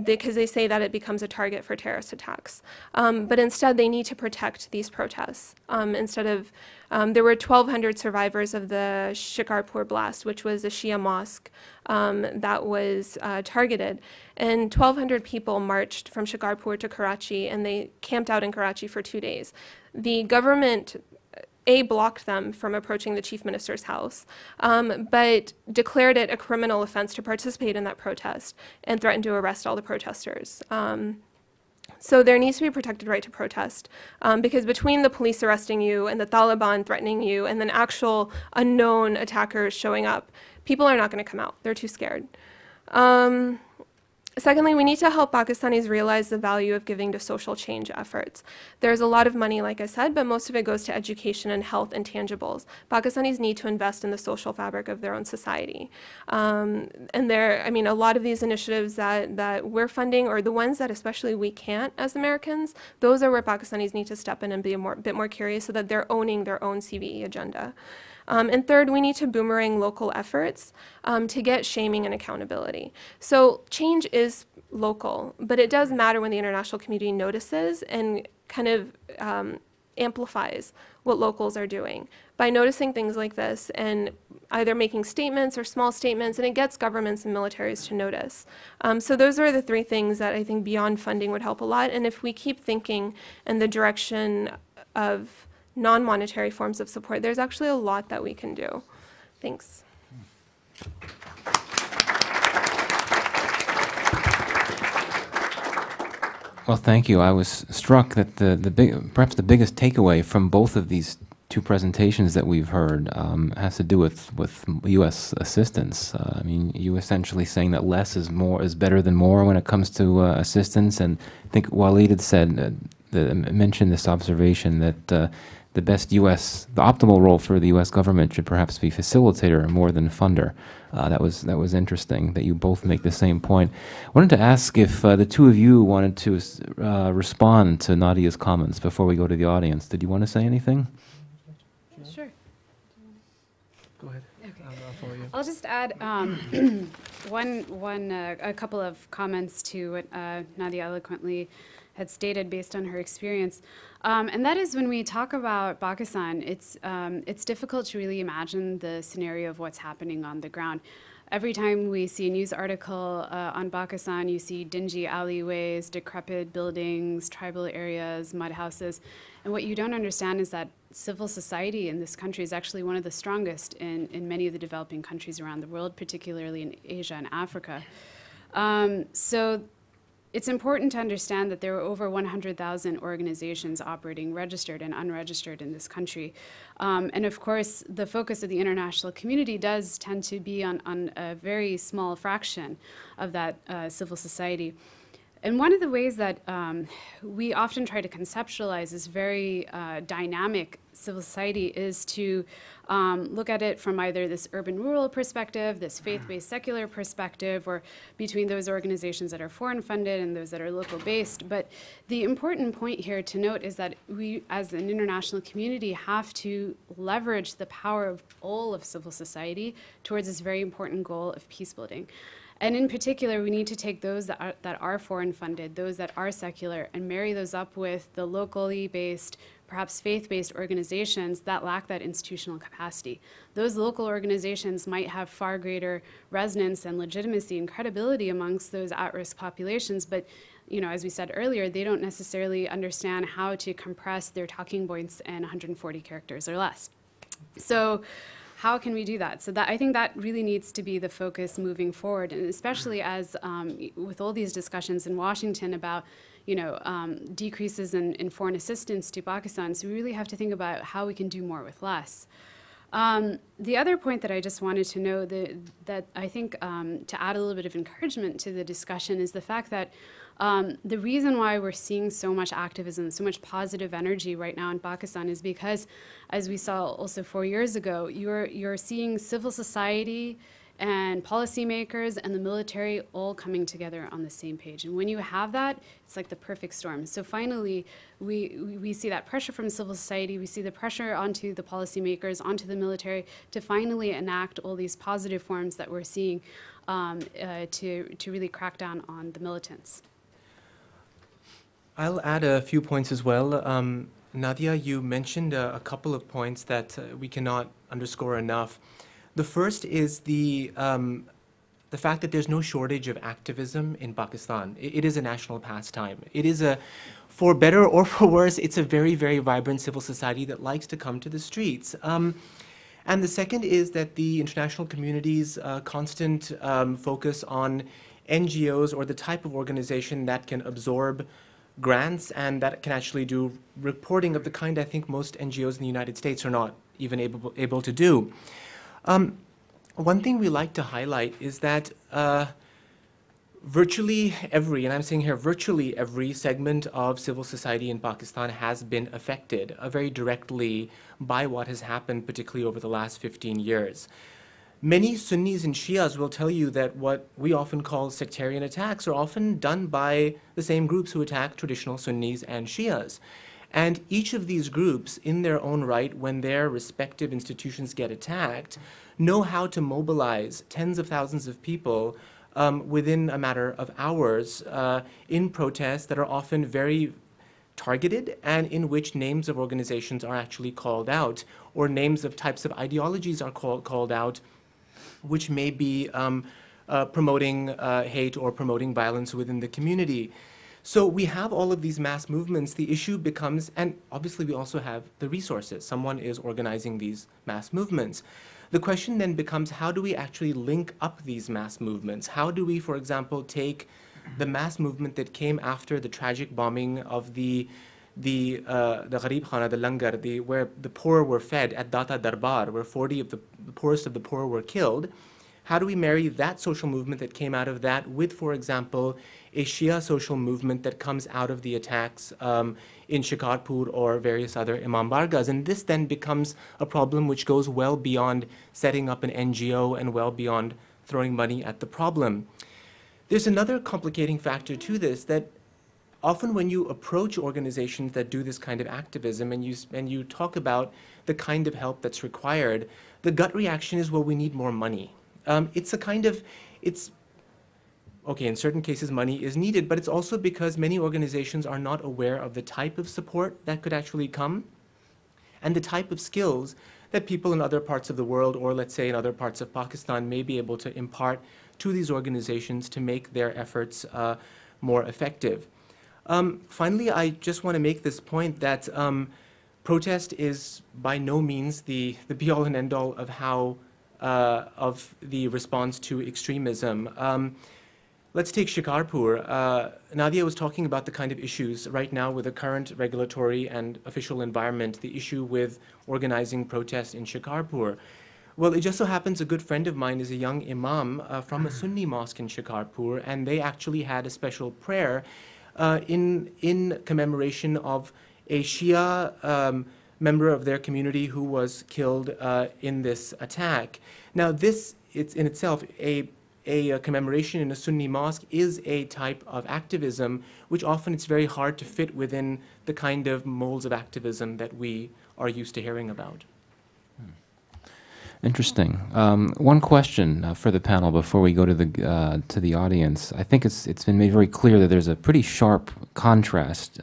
because they say that it becomes a target for terrorist attacks. But instead, they need to protect these protests. Instead of, there were 1,200 survivors of the Shikarpur blast, which was a Shia mosque that was targeted. And 1,200 people marched from Shikarpur to Karachi, and they camped out in Karachi for 2 days. The government, blocked them from approaching the chief minister's house, but declared it a criminal offense to participate in that protest and threatened to arrest all the protesters. So there needs to be a protected right to protest, because between the police arresting you and the Taliban threatening you and then actual unknown attackers showing up, people are not going to come out. They're too scared. Secondly, we need to help Pakistanis realize the value of giving to social change efforts. There's a lot of money, like I said, but most of it goes to education and health and tangibles. Pakistanis need to invest in the social fabric of their own society. And a lot of these initiatives that we're funding, or the ones that especially we can't as Americans, those are where Pakistanis need to step in and be a bit more curious so that they're owning their own CVE agenda. And third, we need to boomerang local efforts to get shaming and accountability. So change is local, but it does matter when the international community notices and kind of amplifies what locals are doing by noticing things like this and either making statements or small statements, and it gets governments and militaries to notice. So those are the three things that I think beyond funding would help a lot. And if we keep thinking in the direction of non-monetary forms of support, there's actually a lot that we can do. Thanks. Well, thank you. I was struck that perhaps the biggest takeaway from both of these two presentations that we've heard has to do with U.S. assistance. You essentially saying that less is better than more when it comes to assistance. And I think Walid had said, mentioned this observation that the optimal role for the U.S. government should perhaps be facilitator more than funder. That was interesting that you both make the same point. I wanted to ask if the two of you wanted to respond to Nadia's comments before we go to the audience. Did you want to say anything? Sure. Go ahead. Okay. I'll follow you. I'll just add a couple of comments to what Nadia eloquently had stated based on her experience. And that is when we talk about Pakistan, it's difficult to really imagine the scenario of what's happening on the ground. Every time we see a news article on Pakistan, you see dingy alleyways, decrepit buildings, tribal areas, mud houses. And what you don't understand is that civil society in this country is actually one of the strongest in many of the developing countries around the world, particularly in Asia and Africa. So it's important to understand that there are over 100,000 organizations operating registered and unregistered in this country. And of course, the focus of the international community does tend to be on a very small fraction of that civil society. And one of the ways that we often try to conceptualize this very dynamic civil society is to look at it from either this urban-rural perspective, this faith-based secular perspective, or between those organizations that are foreign-funded and those that are local-based. But the important point here to note is that we, as an international community, have to leverage the power of all of civil society towards this very important goal of peace building. And in particular, we need to take those that are foreign funded, those that are secular, and marry those up with the locally based, perhaps faith-based organizations that lack that institutional capacity. Those local organizations might have far greater resonance and legitimacy and credibility amongst those at-risk populations, but as we said earlier, they don't necessarily understand how to compress their talking points in 140 characters or less. So how can we do that? So I think that really needs to be the focus moving forward, and especially as with all these discussions in Washington about decreases in foreign assistance to Pakistan, so we really have to think about how we can do more with less. The other point that I just wanted to know that I think to add a little bit of encouragement to the discussion is the fact that the reason why we're seeing so much activism, so much positive energy right now in Pakistan is because, as we saw also 4 years ago, you're seeing civil society and policymakers and the military all coming together on the same page. And when you have that, it's like the perfect storm. So finally, we see that pressure from civil society, we see the pressure onto the policymakers, onto the military, to finally enact all these positive forms that we're seeing to really crack down on the militants. I'll add a few points as well. Nadia, you mentioned a couple of points that we cannot underscore enough. The first is the fact that there's no shortage of activism in Pakistan. It is a national pastime. It is for better or for worse, it's a very, very vibrant civil society that likes to come to the streets. And the second is that the international community's constant focus on NGOs or the type of organization that can absorb grants and that can actually do reporting of the kind I think most NGOs in the United States are not even able to do. One thing we like to highlight is that virtually every, and I'm saying here virtually every segment of civil society in Pakistan has been affected very directly by what has happened, particularly over the last 15 years. Many Sunnis and Shias will tell you that what we often call sectarian attacks are often done by the same groups who attack traditional Sunnis and Shias. And each of these groups, in their own right, when their respective institutions get attacked, know how to mobilize tens of thousands of people within a matter of hours in protests that are often very targeted and in which names of organizations are actually called out, or names of types of ideologies are called out, which may be promoting hate or promoting violence within the community. So we have all of these mass movements. The issue becomes, and obviously we also have the resources. Someone is organizing these mass movements. The question then becomes, how do we actually link up these mass movements? How do we, for example, take the mass movement that came after the tragic bombing of the Gharib Khana, the Langar, where the poor were fed at Data Darbar, where 40 of the poorest of the poor were killed? How do we marry that social movement that came out of that with, for example, a Shia social movement that comes out of the attacks in Shikarpur or various other Imam Bargas? And this then becomes a problem which goes well beyond setting up an NGO and well beyond throwing money at the problem. There's another complicating factor to this, that often when you approach organizations that do this kind of activism and you talk about the kind of help that's required, the gut reaction is, well, we need more money. Okay, in certain cases money is needed, but it's also because many organizations are not aware of the type of support that could actually come and the type of skills that people in other parts of the world, or let's say in other parts of Pakistan, may be able to impart to these organizations to make their efforts more effective. Finally, I just want to make this point that protest is by no means the be-all and end-all of how of the response to extremism. Let's take Shikarpur. Nadia was talking about the kind of issues right now with the current regulatory and official environment, the issue with organizing protests in Shikarpur. Well, it just so happens a good friend of mine is a young imam from a Sunni mosque in Shikarpur, and they actually had a special prayer in commemoration of a Shia member of their community who was killed in this attack. Now, it's in itself a commemoration in a Sunni mosque is a type of activism, which often it's very hard to fit within the kind of molds of activism that we are used to hearing about. Interesting. One question for the panel before we go to the audience. I think it's been made very clear that there's a pretty sharp contrast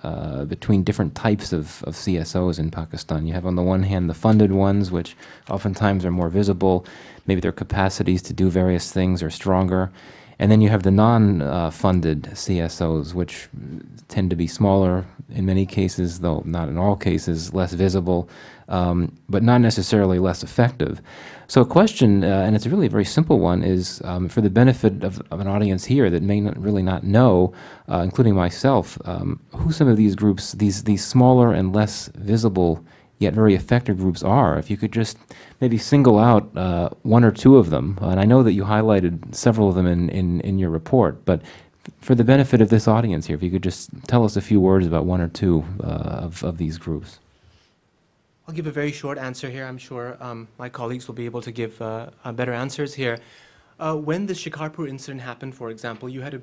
between different types of CSOs in Pakistan. You have on the one hand the funded ones, which oftentimes are more visible. Maybe their capacities to do various things are stronger. And then you have the non-funded CSOs, which tend to be smaller in many cases, though not in all cases, less visible, but not necessarily less effective. So a question, and it's really a very simple one, is for the benefit of an audience here that may really not know, including myself, who some of these groups, these smaller and less visible yet very effective groups are. If you could just maybe single out one or two of them, and I know that you highlighted several of them in your report, but for the benefit of this audience here, if you could just tell us a few words about one or two of these groups. I'll give a very short answer here. I'm sure my colleagues will be able to give better answers here. When the Shikarpur incident happened, for example, you had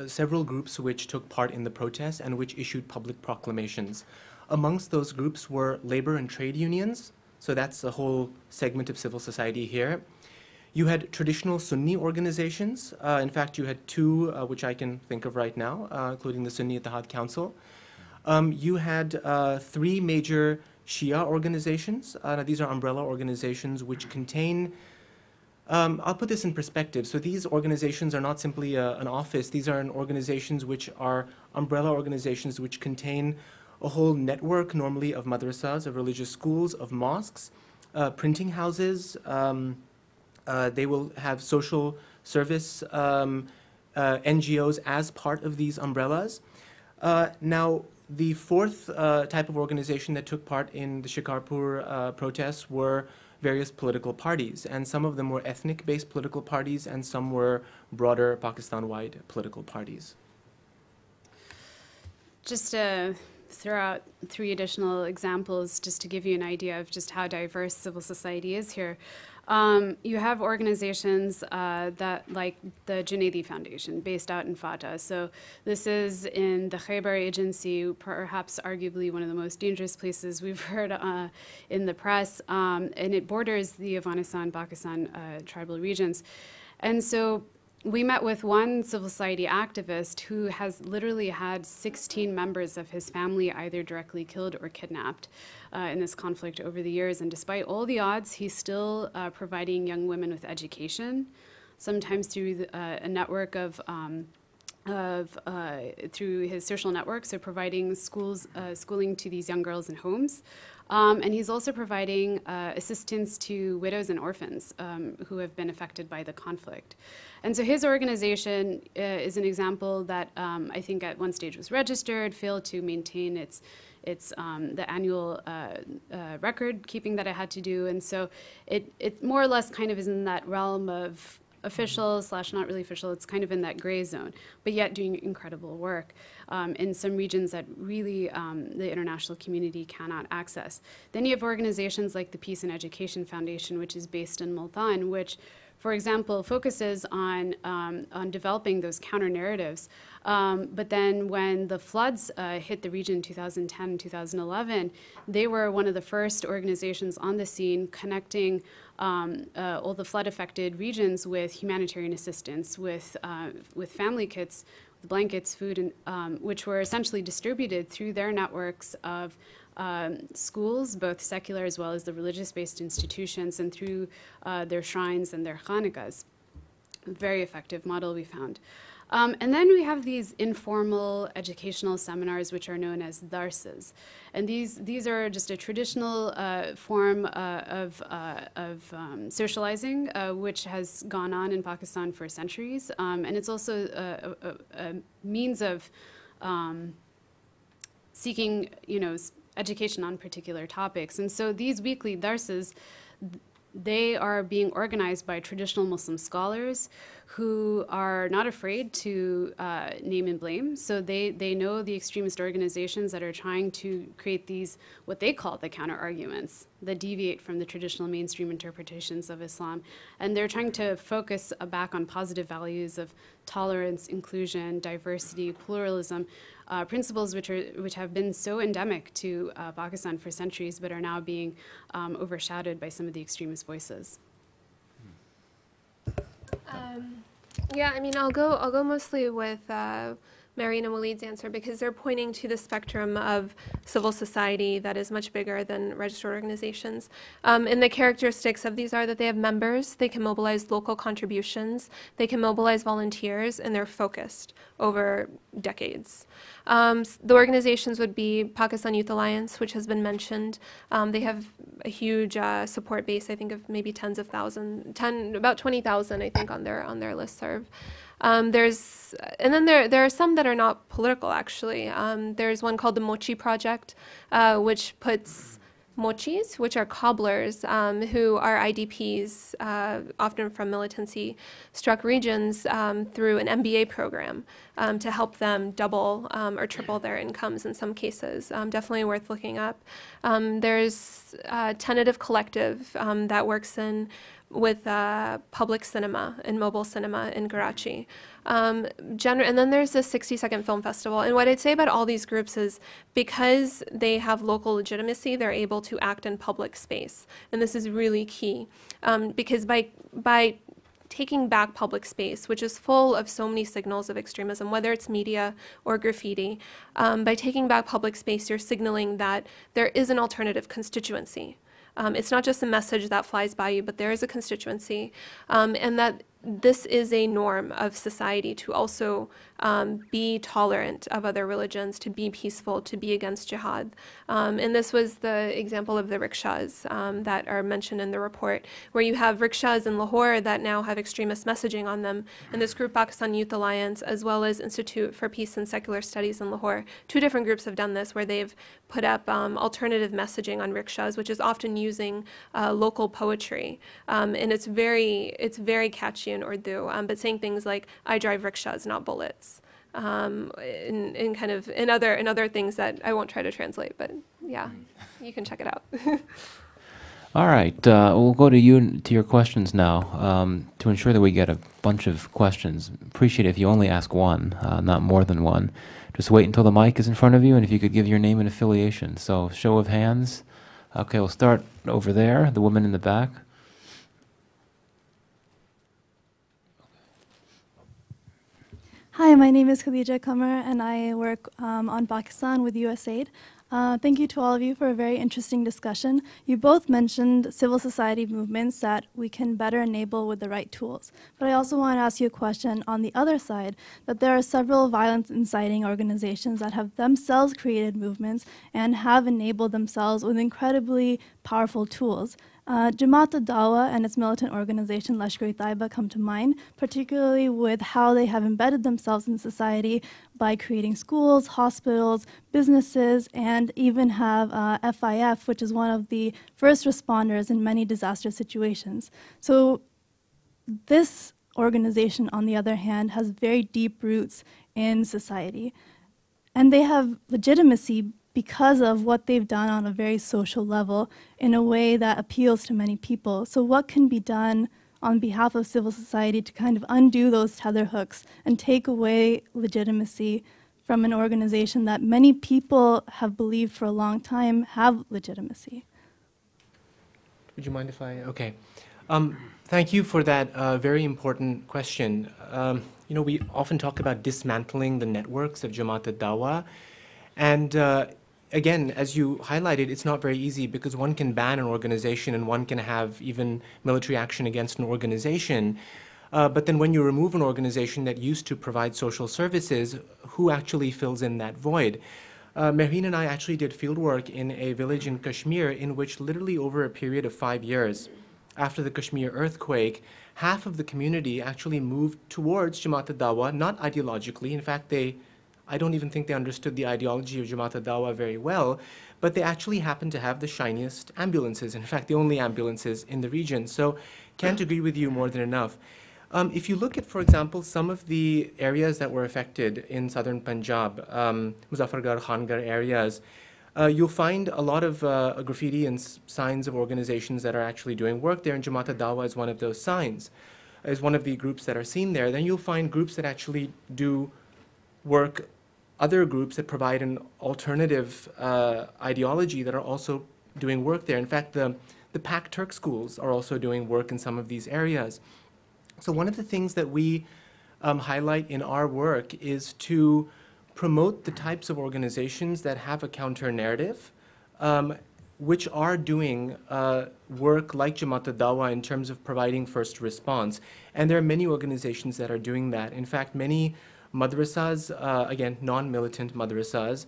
several groups which took part in the protests and which issued public proclamations. Amongst those groups were labor and trade unions, so that's the whole segment of civil society here. You had traditional Sunni organizations. In fact, you had two, which I can think of right now, including the Sunni Ittihad Council. You had three major Shia organizations. These are umbrella organizations which contain, I'll put this in perspective. So these organizations are not simply an office. These are organizations which are umbrella organizations which contain a whole network, normally of madrasas, of religious schools, of mosques, printing houses. They will have social service NGOs as part of these umbrellas. Now, the fourth type of organization that took part in the Shikarpur protests were various political parties, and some of them were ethnic-based political parties, and some were broader Pakistan-wide political parties. Just to throw out three additional examples, just to give you an idea of just how diverse civil society is here. You have organizations that, like the Junaidi Foundation, based out in Fatah. So this is in the Khaybar Agency, perhaps arguably one of the most dangerous places we've heard in the press, and it borders the Afghanistan-Pakistan tribal regions. And so we met with one civil society activist who has literally had 16 members of his family either directly killed or kidnapped in this conflict over the years. And despite all the odds, he's still providing young women with education, sometimes through a network through his social network, so providing schooling to these young girls in homes. And he's also providing assistance to widows and orphans who have been affected by the conflict. And so his organization is an example that I think at one stage was registered, failed to maintain the annual record keeping that it had to do. And so it more or less kind of is in that realm of official / not really official. It's kind of in that gray zone, but yet doing incredible work in some regions that really the international community cannot access. Then you have organizations like the Peace and Education Foundation, which is based in Multan, which, for example, focuses on developing those counter-narratives. But then when the floods hit the region in 2010 and 2011, they were one of the first organizations on the scene connecting all the flood-affected regions with humanitarian assistance, with family kits, with blankets, food, and, which were essentially distributed through their networks of schools, both secular as well as the religious-based institutions, and through their shrines and their khanakas. Very effective model, we found. And then we have these informal educational seminars, which are known as darses. And these are just a traditional form of socializing, which has gone on in Pakistan for centuries. And it's also a means of seeking, education on particular topics. And so these weekly darses, they are being organized by traditional Muslim scholars who are not afraid to name and blame. So they know the extremist organizations that are trying to create these, what they call the counter-arguments, that deviate from the traditional mainstream interpretations of Islam. And they're trying to focus back on positive values of tolerance, inclusion, diversity, pluralism, principles which have been so endemic to Pakistan for centuries, but are now being overshadowed by some of the extremist voices. Yeah, I mean, I'll go mostly with Marina Walid's answer because they're pointing to the spectrum of civil society that is much bigger than registered organizations. And the characteristics of these are that they have members, they can mobilize local contributions, they can mobilize volunteers, and they're focused over decades. The organizations would be Pakistan Youth Alliance, which has been mentioned. They have a huge support base, I think of maybe tens of thousands, about 20,000, I think, on their listserv. And then there are some that are not political, actually. There's one called the Mochi Project, which puts mochis, which are cobblers, who are IDPs, often from militancy-struck regions, through an MBA program to help them double or triple their incomes in some cases. Definitely worth looking up. There's a tentative collective that works with public cinema and mobile cinema in Karachi. And then there's the 60-second film festival. And what I'd say about all these groups is because they have local legitimacy, they're able to act in public space. And this is really key because by taking back public space, which is full of so many signals of extremism, whether it's media or graffiti, by taking back public space, you're signaling that there is an alternative constituency. It's not just a message that flies by you, but there is a constituency, and that this is a norm of society to also be tolerant of other religions, to be peaceful, to be against jihad. And this was the example of the rickshaws that are mentioned in the report, where you have rickshaws in Lahore that now have extremist messaging on them. And this group, Pakistan Youth Alliance, as well as Institute for Peace and Secular Studies in Lahore, two different groups have done this, where they've put up alternative messaging on rickshaws, which is often using local poetry. And it's very catchy in Urdu, but saying things like, "I drive rickshaws, not bullets," in other things that I won't try to translate, but yeah, you can check it out. All right, we'll go to your questions now. To ensure that we get a bunch of questions, appreciate it if you only ask one, not more than one. Just wait until the mic is in front of you, and if you could give your name and affiliation. So, show of hands. Okay, we'll start over there, the woman in the back. Hi, my name is Khadija Qamar, and I work on Pakistan with USAID. Thank you to all of you for a very interesting discussion. You both mentioned civil society movements that we can better enable with the right tools. But I also want to ask you a question on the other side, that there are several violence inciting organizations that have themselves created movements and have enabled themselves with incredibly powerful tools. Jamaat al-Dawa and its militant organization Lashkar-e-Taiba come to mind, particularly with how they have embedded themselves in society by creating schools, hospitals, businesses, and even have FIF, which is one of the first responders in many disaster situations. So this organization, on the other hand, has very deep roots in society. And they have legitimacy because of what they've done on a very social level in a way that appeals to many people. So what can be done on behalf of civil society to kind of undo those tether hooks and take away legitimacy from an organization that many people have believed for a long time have legitimacy? Would you mind if I, okay. Thank you for that very important question. We often talk about dismantling the networks of Jamaat al-Dawa, and again, as you highlighted, it's not very easy because one can ban an organization and one can have even military action against an organization. But then when you remove an organization that used to provide social services, who actually fills in that void? Mehreen and I actually did fieldwork in a village in Kashmir in which literally over a period of 5 years, after the Kashmir earthquake, half of the community actually moved towards Jamaat al-Dawa, not ideologically. In fact, I don't even think they understood the ideology of Jamaat al-Dawa very well, but they actually happened to have the shiniest ambulances, in fact, the only ambulances in the region. So can't agree with you more than enough. If you look at, for example, some of the areas that were affected in southern Punjab, Muzaffargarh, Khangarh areas, you'll find a lot of graffiti and signs of organizations that are actually doing work there, and Jamaat al-Dawa is one of those signs, is one of the groups that are seen there. Then you'll find groups that actually do work, other groups that provide an alternative ideology that are also doing work there. In fact, the Pak Turk schools are also doing work in some of these areas. So one of the things that we highlight in our work is to promote the types of organizations that have a counter-narrative, which are doing work like Jamaat al-Dawa in terms of providing first response. And there are many organizations that are doing that. In fact, many madrasas, again, non-militant madrasas,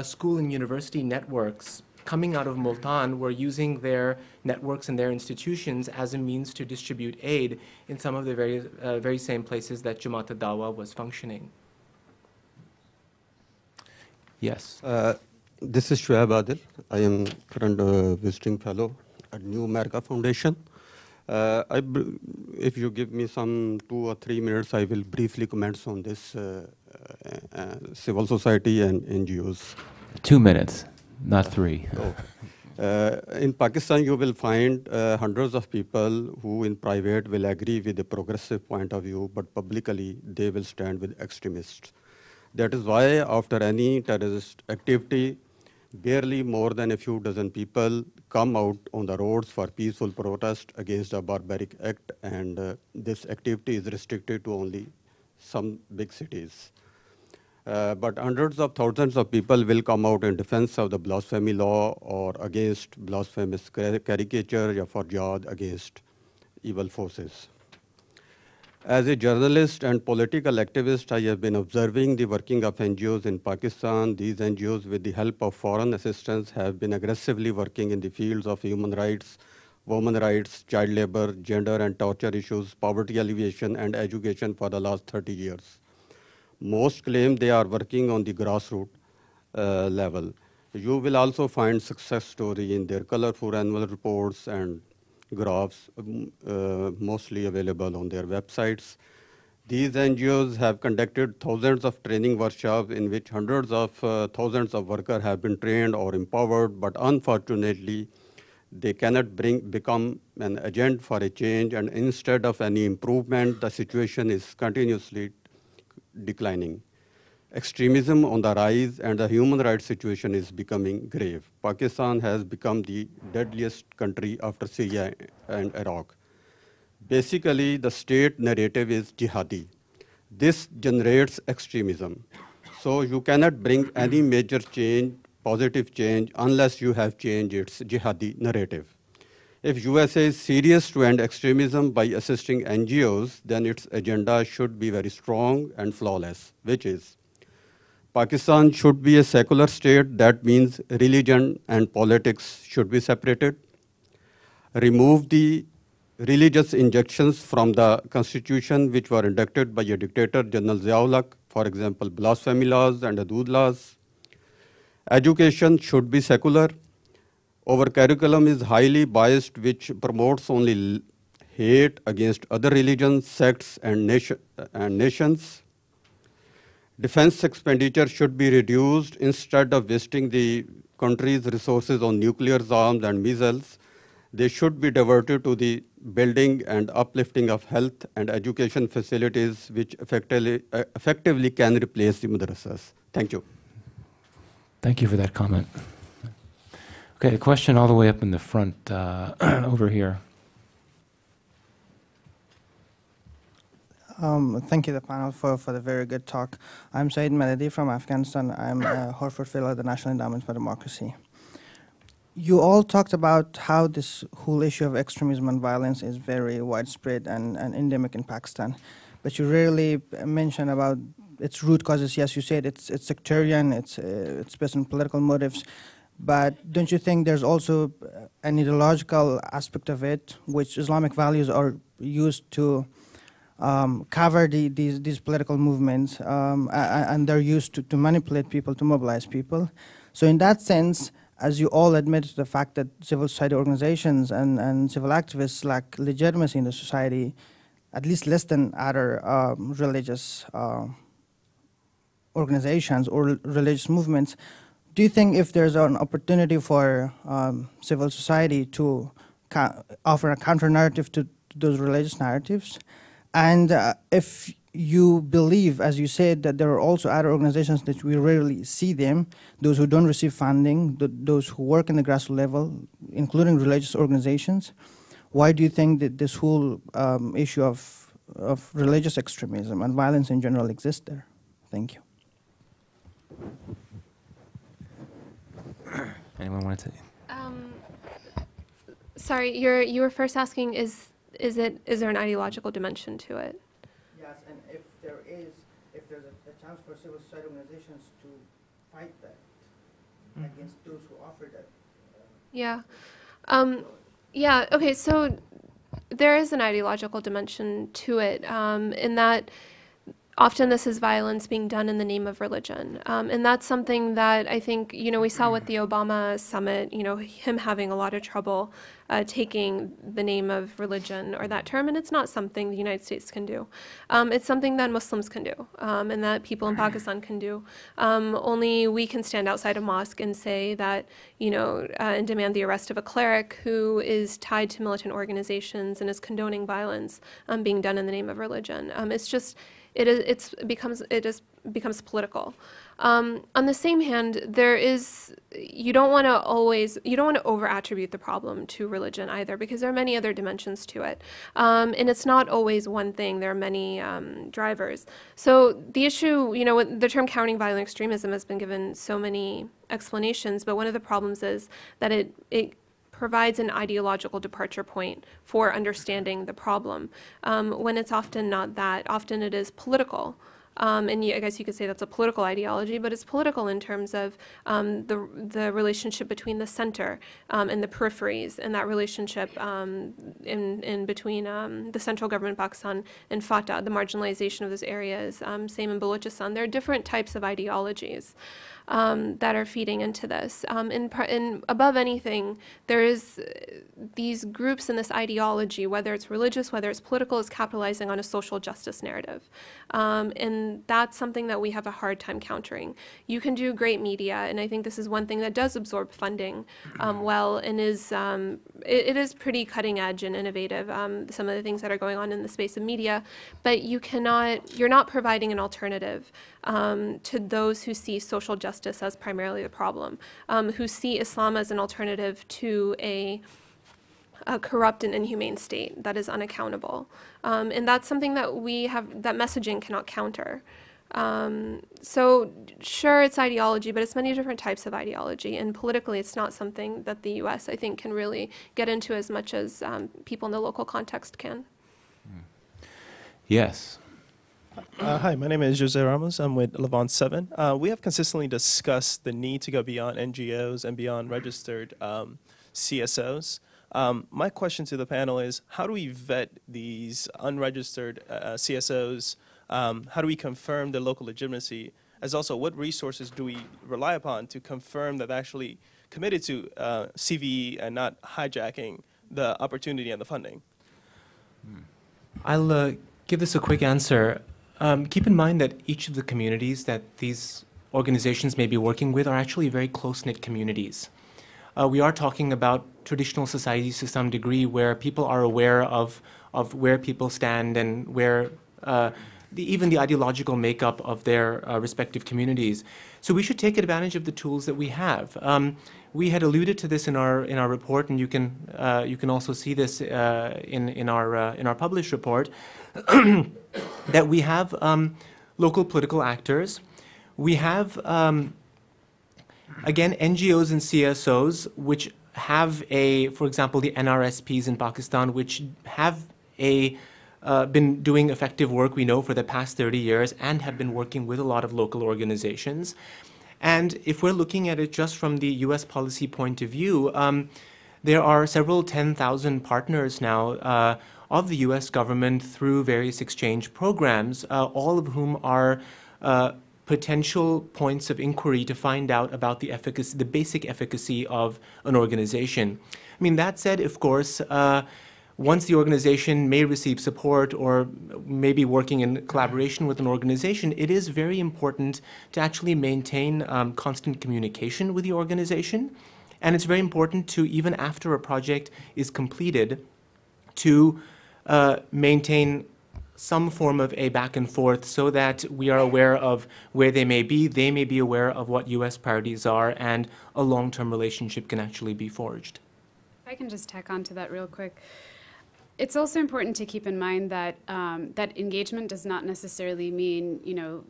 school and university networks coming out of Multan were using their networks and their institutions as a means to distribute aid in some of the very same places that Jamaat al-Dawa was functioning. Yes. This is Shoaib Adil. I am current visiting fellow at New America Foundation. If you give me some 2 or 3 minutes, I will briefly comment on this civil society and NGOs. 2 minutes, not 3. In Pakistan, you will find hundreds of people who in private will agree with the progressive point of view, but publicly they will stand with extremists. That is why after any terrorist activity, barely more than a few dozen people come out on the roads for peaceful protest against a barbaric act, and this activity is restricted to only some big cities. But hundreds of thousands of people will come out in defense of the blasphemy law or against blasphemous caricature or for jihad against evil forces. As a journalist and political activist, I have been observing the working of NGOs in Pakistan. These NGOs, with the help of foreign assistance, have been aggressively working in the fields of human rights, women's rights, child labor, gender and torture issues, poverty alleviation, and education for the last 30 years. Most claim they are working on the grassroots level. You will also find success story in their colorful annual reports and graphs, mostly available on their websites. These NGOs have conducted thousands of training workshops in which hundreds of thousands of workers have been trained or empowered, but unfortunately, they cannot become an agent for a change, and instead of any improvement, the situation is continuously declining. Extremism on the rise and the human rights situation is becoming grave. Pakistan has become the deadliest country after Syria and Iraq. Basically, the state narrative is jihadi. This generates extremism. So you cannot bring any major change, positive change, unless you have changed its jihadi narrative. If USA is serious to end extremism by assisting NGOs, then its agenda should be very strong and flawless, which is Pakistan should be a secular state. That means religion and politics should be separated. Remove the religious injunctions from the constitution which were inducted by a dictator, General Ziaul, for example, blasphemy laws and hudud laws. Education should be secular. Our curriculum is highly biased, which promotes only hate against other religions, sects, and nations. Defense expenditure should be reduced. Instead of wasting the country's resources on nuclear arms and missiles, they should be diverted to the building and uplifting of health and education facilities, which effectively can replace the madrasas. Thank you. Thank you for that comment. Okay, a question all the way up in the front over here. Thank you, the panel, for the very good talk. I'm Saeed Melody from Afghanistan. I'm a Horford Fellow at the National Endowment for Democracy. You all talked about how this whole issue of extremism and violence is very widespread and endemic in Pakistan, but you rarely mention about its root causes. Yes, you said it's sectarian, it's based on political motives, but don't you think there's also an ideological aspect of it, which Islamic values are used to cover these political movements, and they're used to manipulate people, to mobilize people. So in that sense, as you all admit the fact that civil society organizations and civil activists lack legitimacy in the society, at least less than other religious organizations or religious movements, do you think if there's an opportunity for civil society to offer a counter-narrative to those religious narratives? And if you believe, as you said, that there are also other organizations that we rarely see them, those who don't receive funding, those who work in the grassroots level, including religious organizations, why do you think that this whole issue of religious extremism and violence in general exists there? Thank you. Anyone want to? Sorry, you were first asking is there an ideological dimension to it? Yes, and if there's a chance for civil society organizations to fight that against those who offer that. Yeah. Yeah. Okay. So there is an ideological dimension to it, in that often this is violence being done in the name of religion. And that's something that I think, we saw with the Obama summit, him having a lot of trouble taking the name of religion or that term, and it's not something the United States can do. It's something that Muslims can do, and that people in Pakistan can do. Only we can stand outside a mosque and say that, and demand the arrest of a cleric who is tied to militant organizations and is condoning violence being done in the name of religion. It's just, it becomes political. On the same hand, you don't want to over-attribute the problem to religion either, because there are many other dimensions to it. And it's not always one thing, there are many drivers. So the issue, the term countering violent extremism has been given so many explanations, but one of the problems is that it provides an ideological departure point for understanding the problem, when it's often not that. Often it is political. And I guess you could say that's a political ideology, but it's political in terms of the relationship between the center and the peripheries, and that relationship in between the central government, Pakistan, and Fatah, the marginalization of those areas. Same in Balochistan. There are different types of ideologies that are feeding into this. And above anything, there is these groups and this ideology, whether it's religious, whether it's political, is capitalizing on a social justice narrative. And that's something that we have a hard time countering. You can do great media, and I think this is one thing that does absorb funding well, and it is pretty cutting edge and innovative, some of the things that are going on in the space of media, but you're not providing an alternative to those who see social justice as primarily the problem, who see Islam as an alternative to a corrupt and inhumane state that is unaccountable. And that's something that that messaging cannot counter. So sure, it's ideology, but it's many different types of ideology, and politically it's not something that the U.S. I think can really get into as much as people in the local context can. Yes. Hi, my name is Jose Ramos. I'm with Levant 7. We have consistently discussed the need to go beyond NGOs and beyond registered CSOs. My question to the panel is, how do we vet these unregistered CSOs? How do we confirm the local legitimacy? As also, what resources do we rely upon to confirm that they're actually committed to CVE and not hijacking the opportunity and the funding? I'll give this a quick answer. Keep in mind that each of the communities that these organizations may be working with are actually very close-knit communities. We are talking about traditional societies to some degree, where people are aware of where people stand and where even the ideological makeup of their respective communities. So we should take advantage of the tools that we have. We had alluded to this in our report, and you can also see this in our published report, that we have local political actors. We have again NGOs and CSOs which have for example, the NRSPs in Pakistan, which have been doing effective work, we know, for the past 30 years, and have been working with a lot of local organizations. And if we're looking at it just from the U.S. policy point of view, there are several 10,000 partners now of the U.S. government through various exchange programs, all of whom are potential points of inquiry to find out about the efficacy, the basic efficacy of an organization. I mean, that said, of course, once the organization may receive support or may be working in collaboration with an organization, it is very important to actually maintain constant communication with the organization. And it's very important to, even after a project is completed, to maintain some form of a back and forth so that we are aware of where they may be aware of what U.S. priorities are, and a long-term relationship can actually be forged. If I can just tack on to that real quick. It's also important to keep in mind that that engagement does not necessarily mean,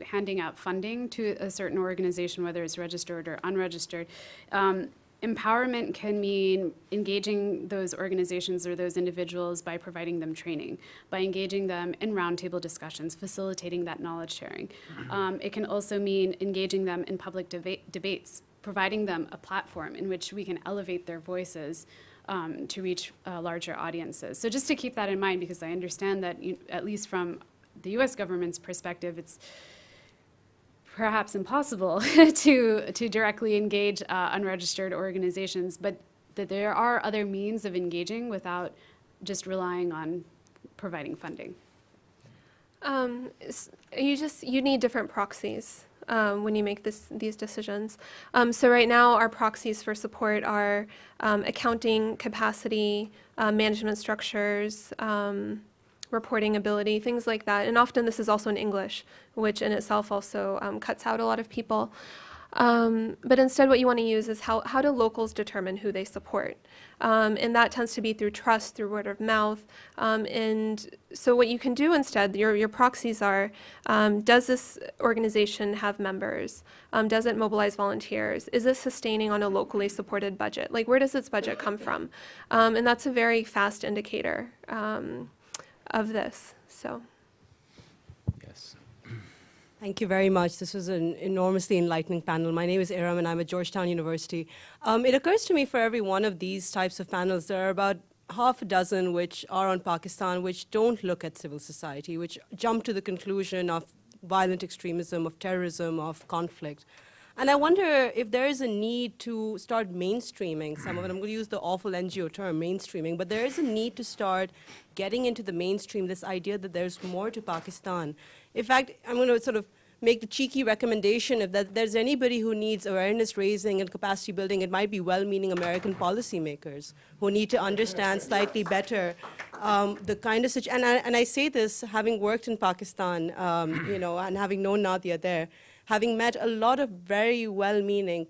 handing out funding to a certain organization, whether it's registered or unregistered. Empowerment can mean engaging those organizations or those individuals by providing them training, by engaging them in roundtable discussions, facilitating that knowledge sharing. It can also mean engaging them in public debates, providing them a platform in which we can elevate their voices to reach larger audiences. So just to keep that in mind, because I understand that, at least from the U.S. government's perspective, it's perhaps impossible to directly engage unregistered organizations, but that there are other means of engaging without just relying on providing funding. You need different proxies when you make these decisions. So right now our proxies for support are accounting capacity, management structures, reporting ability, things like that. And often this is also in English, which in itself also cuts out a lot of people. But instead what you want to use is how do locals determine who they support? And that tends to be through trust, through word of mouth. And so what you can do instead, your proxies are, does this organization have members? Does it mobilize volunteers? Is it sustaining on a locally supported budget? Like, where does its budget come from? And that's a very fast indicator of this. So. Thank you very much. This was an enormously enlightening panel. My name is Iram, and I'm at Georgetown University. It occurs to me for every one of these types of panels, there are about half a dozen which are on Pakistan, which don't look at civil society, which jump to the conclusion of violent extremism, of terrorism, of conflict. And I wonder if there is a need to start mainstreaming some of it. I'm going to use the awful NGO term, mainstreaming, but there is a need to start getting into the mainstream this idea that there's more to Pakistan. In fact, I'm going to sort of make the cheeky recommendation if that there's anybody who needs awareness raising and capacity building, it might be well-meaning American policymakers who need to understand slightly better the kind of situation. And I say this having worked in Pakistan, and having known Nadia there, having met a lot of very well-meaning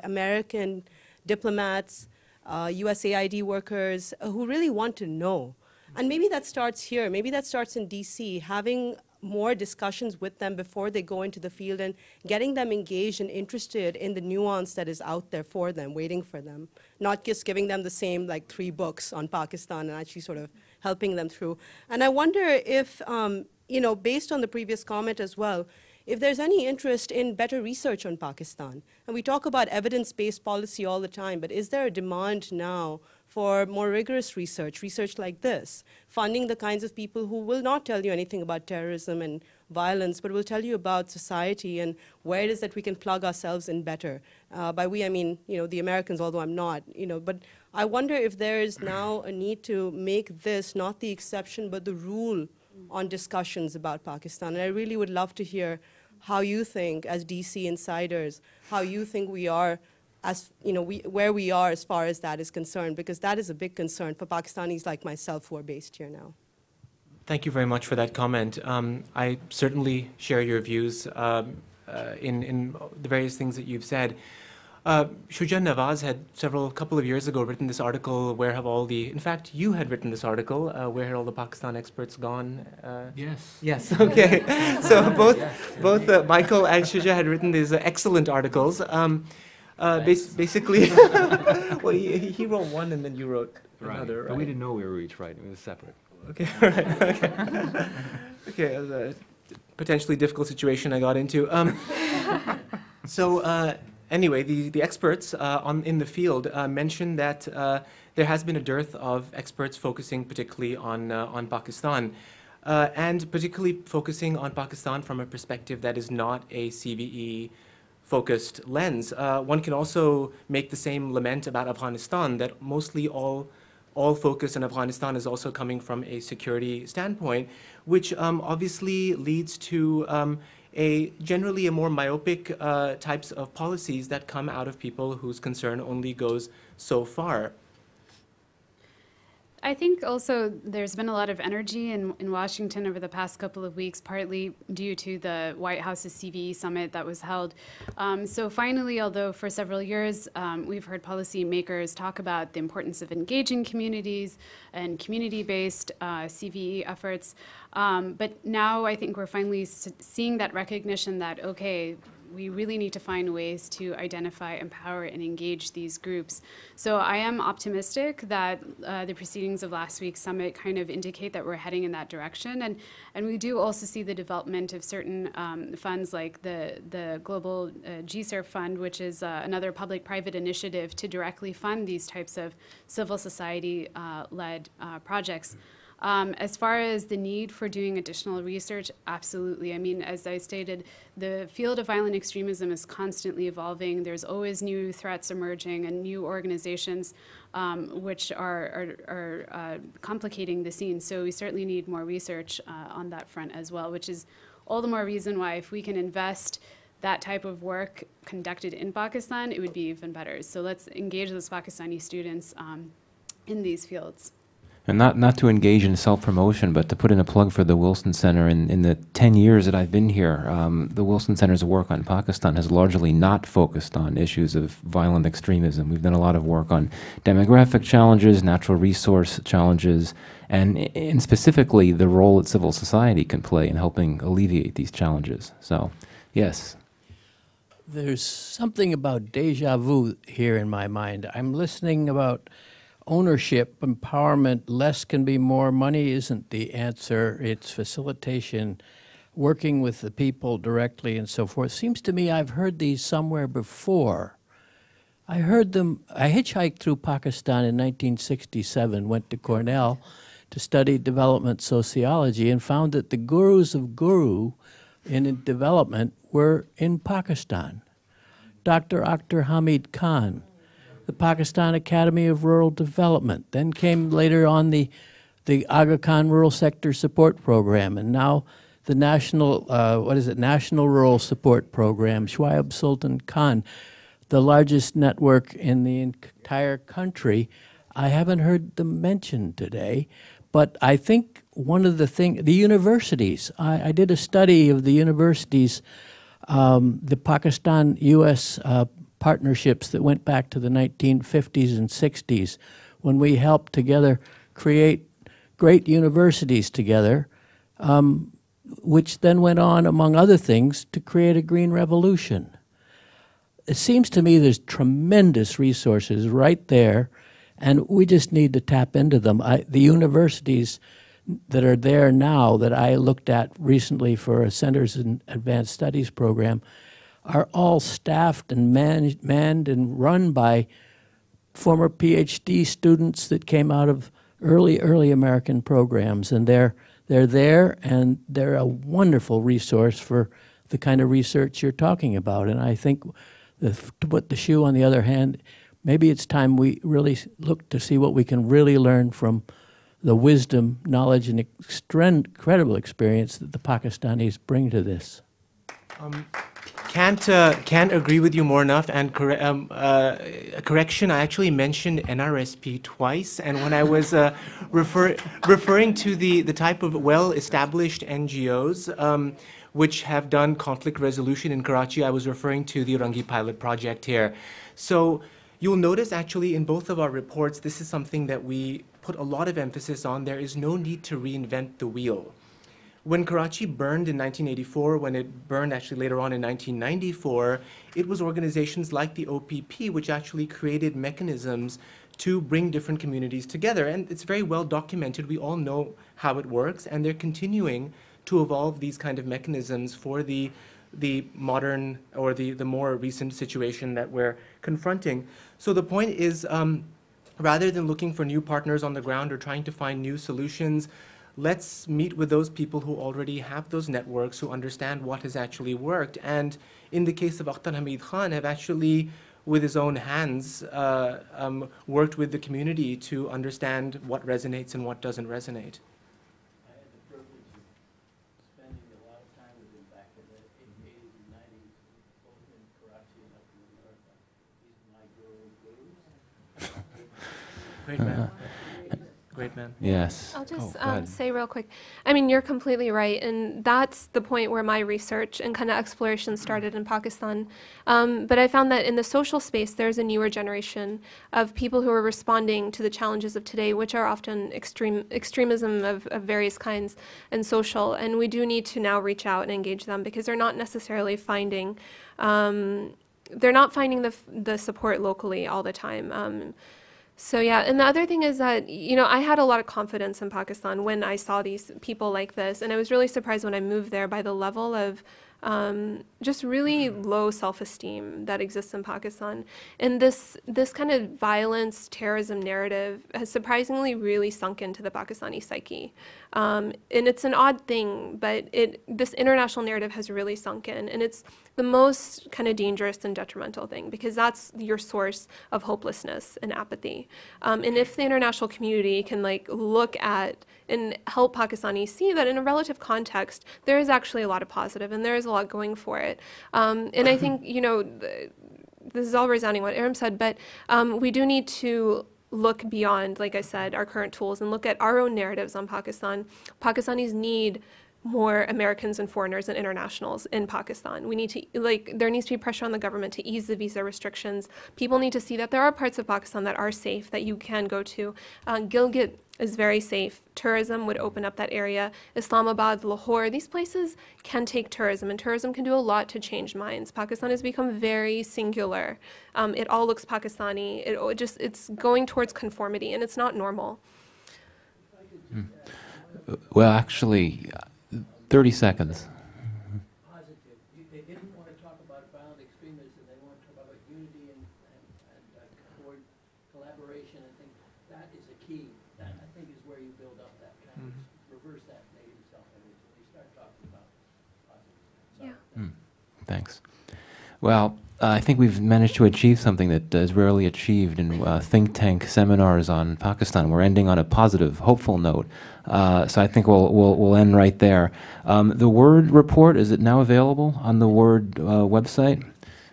American diplomats, USAID workers who really want to know. And maybe that starts here. Maybe that starts in DC, having more discussions with them before they go into the field and getting them engaged and interested in the nuance that is out there for them, waiting for them. Not just giving them the same, 3 books on Pakistan and actually sort of helping them through. And I wonder if, based on the previous comment as well, if there's any interest in better research on Pakistan. And we talk about evidence-based policy all the time, but is there a demand now for more rigorous research like this, funding the kinds of people who will not tell you anything about terrorism and violence, but will tell you about society and where it is that we can plug ourselves in better. By we, I mean, the Americans, although I'm not, but I wonder if there is now a need to make this not the exception, but the rule on discussions about Pakistan. And I really would love to hear how you think, as DC insiders, how you think we are, where we are as far as that is concerned, because that is a big concern for Pakistanis like myself who are based here now. Thank you very much for that comment. I certainly share your views in the various things that you've said. Shuja Nawaz had a couple of years ago written this article, Where Have All the, in fact, you had written this article, Where Had All the Pakistan Experts Gone? Yes. Yes, okay. So both Michael and Shuja had written these excellent articles. Basically, well, he wrote one and then you wrote another, right? But we didn't know we were each writing, it was separate. Okay, all right, okay. Okay, it was a potentially difficult situation I got into. Anyway, the experts in the field mentioned that there has been a dearth of experts focusing particularly on Pakistan, and particularly focusing on Pakistan from a perspective that is not a CVE-focused lens. One can also make the same lament about Afghanistan, that mostly all focus on Afghanistan is also coming from a security standpoint, which obviously leads to generally a more myopic types of policies that come out of people whose concern only goes so far. I think also there's been a lot of energy in Washington over the past couple of weeks, partly due to the White House's CVE summit that was held. So finally, although for several years we've heard policymakers talk about the importance of engaging communities and community-based CVE efforts, but now I think we're finally seeing that recognition that, okay, we really need to find ways to identify, empower, and engage these groups. So I am optimistic that the proceedings of last week's summit kind of indicate that we're heading in that direction. And we do also see the development of certain funds like the Global GSERF Fund, which is another public-private initiative to directly fund these types of civil society-led projects. As far as the need for doing additional research, absolutely. I mean, as I stated, the field of violent extremism is constantly evolving. There's always new threats emerging and new organizations which are complicating the scene. So we certainly need more research on that front as well, which is all the more reason why if we can invest that type of work conducted in Pakistan, it would be even better. So let's engage those Pakistani students in these fields. And not to engage in self-promotion, but to put in a plug for the Wilson Center. In the 10 years that I've been here, the Wilson Center's work on Pakistan has largely not focused on issues of violent extremism. We've done a lot of work on demographic challenges, natural resource challenges, and specifically the role that civil society can play in helping alleviate these challenges. So, yes. There's something about deja vu here in my mind. I'm listening about ownership, empowerment, less can be more. Money isn't the answer. It's facilitation, working with the people directly and so forth. Seems to me I've heard these somewhere before. I heard them, I hitchhiked through Pakistan in 1967, went to Cornell to study development sociology and found that the gurus of guru in development were in Pakistan. Dr. Akhtar Hamid Khan, the Pakistan Academy of Rural Development. Then came later on the Aga Khan Rural Sector Support Program, and now the National, National Rural Support Program, Shwaib Sultan Khan, the largest network in the entire country. I haven't heard them mentioned today, but I think one of the things, the universities, I did a study of the universities, the Pakistan-U.S. partnerships that went back to the 1950s and 60s when we helped together create great universities together, which then went on, among other things, to create a green revolution. It seems to me there's tremendous resources right there, and we just need to tap into them. The universities that are there now that I looked at recently for a Centers in Advanced Studies program are all staffed and manned and run by former PhD students that came out of early American programs, and they're there, and they're a wonderful resource for the kind of research you're talking about. And I think to put the shoe on the other hand, maybe it's time we really look to see what we can really learn from the wisdom, knowledge, and incredible experience that the Pakistanis bring to this. Can't agree with you more enough. And correction, I actually mentioned NRSP twice, and when I was referring to the type of well-established NGOs which have done conflict resolution in Karachi, I was referring to the Urangi pilot project here. So you'll notice actually in both of our reports, this is something that we put a lot of emphasis on. There is no need to reinvent the wheel. When Karachi burned in 1984, when it burned actually later on in 1994, it was organizations like the OPP which actually created mechanisms to bring different communities together. And it's very well documented. We all know how it works, and they're continuing to evolve these kind of mechanisms for the modern or the more recent situation that we're confronting. So the point is, rather than looking for new partners on the ground or trying to find new solutions, let's meet with those people who already have those networks, who understand what has actually worked. And in the case of Akhtar Hamid Khan, have actually, with his own hands, worked with the community to understand what resonates and what doesn't resonate. I had the privilege of spending a lot of time with him back in the 80s and 90s, both in Karachi and up in America. He's my guru. Great man. Great man. Yes. I'll just say real quick. I mean, you're completely right, and that's the point where my research and kind of exploration started in Pakistan. But I found that in the social space, there's a newer generation of people who are responding to the challenges of today, which are often extremism of various kinds and social. And we do need to now reach out and engage them because they're not necessarily finding the support locally all the time. So yeah, and the other thing is that, you know, I had a lot of confidence in Pakistan when I saw these people like this, and I was really surprised when I moved there by the level of just really low self-esteem that exists in Pakistan. And this kind of violence, terrorism narrative has surprisingly really sunk into the Pakistani psyche. And it's an odd thing, but this international narrative has really sunk in, and it's the most kind of dangerous and detrimental thing because that's your source of hopelessness and apathy. And if the international community can like look at and help Pakistanis see that in a relative context, there is actually a lot of positive and there is a lot going for it. And I think, you know, this is all resounding what Aram said, but we do need to look beyond, like I said, our current tools and look at our own narratives on Pakistan. Pakistanis need more Americans and foreigners and internationals in Pakistan. We need to, there needs to be pressure on the government to ease the visa restrictions. People need to see that there are parts of Pakistan that are safe, that you can go to. Gilgit is very safe. Tourism would open up that area. Islamabad, Lahore, these places can take tourism, and tourism can do a lot to change minds. Pakistan has become very singular. It all looks Pakistani. It's going towards conformity, and it's not normal. Well, actually, 30 seconds. They didn't want to talk about violent extremism. They want to talk about unity and collaboration. I think that is a key. That, I think, is where you build up that kind of reverse that negative self-image. When you start talking about positive. Thanks. Well, I think we've managed to achieve something that is rarely achieved in think tank seminars on Pakistan. We're ending on a positive, hopeful note. So I think we'll end right there. The Word report, is it now available on the Word website?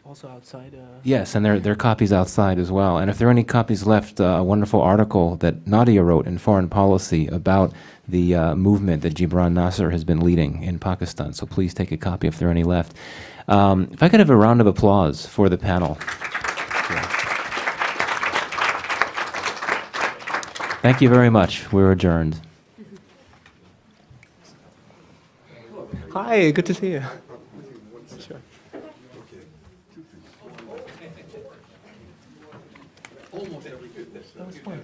Also outside. Yes, and there are copies outside as well. And if there are any copies left, a wonderful article that Nadia wrote in Foreign Policy about the movement that Gibran Nasser has been leading in Pakistan. So please take a copy if there are any left. If I could have a round of applause for the panel. Thank you very much. We're adjourned. Hi, good to see you. Sure. Almost every good. That was fun.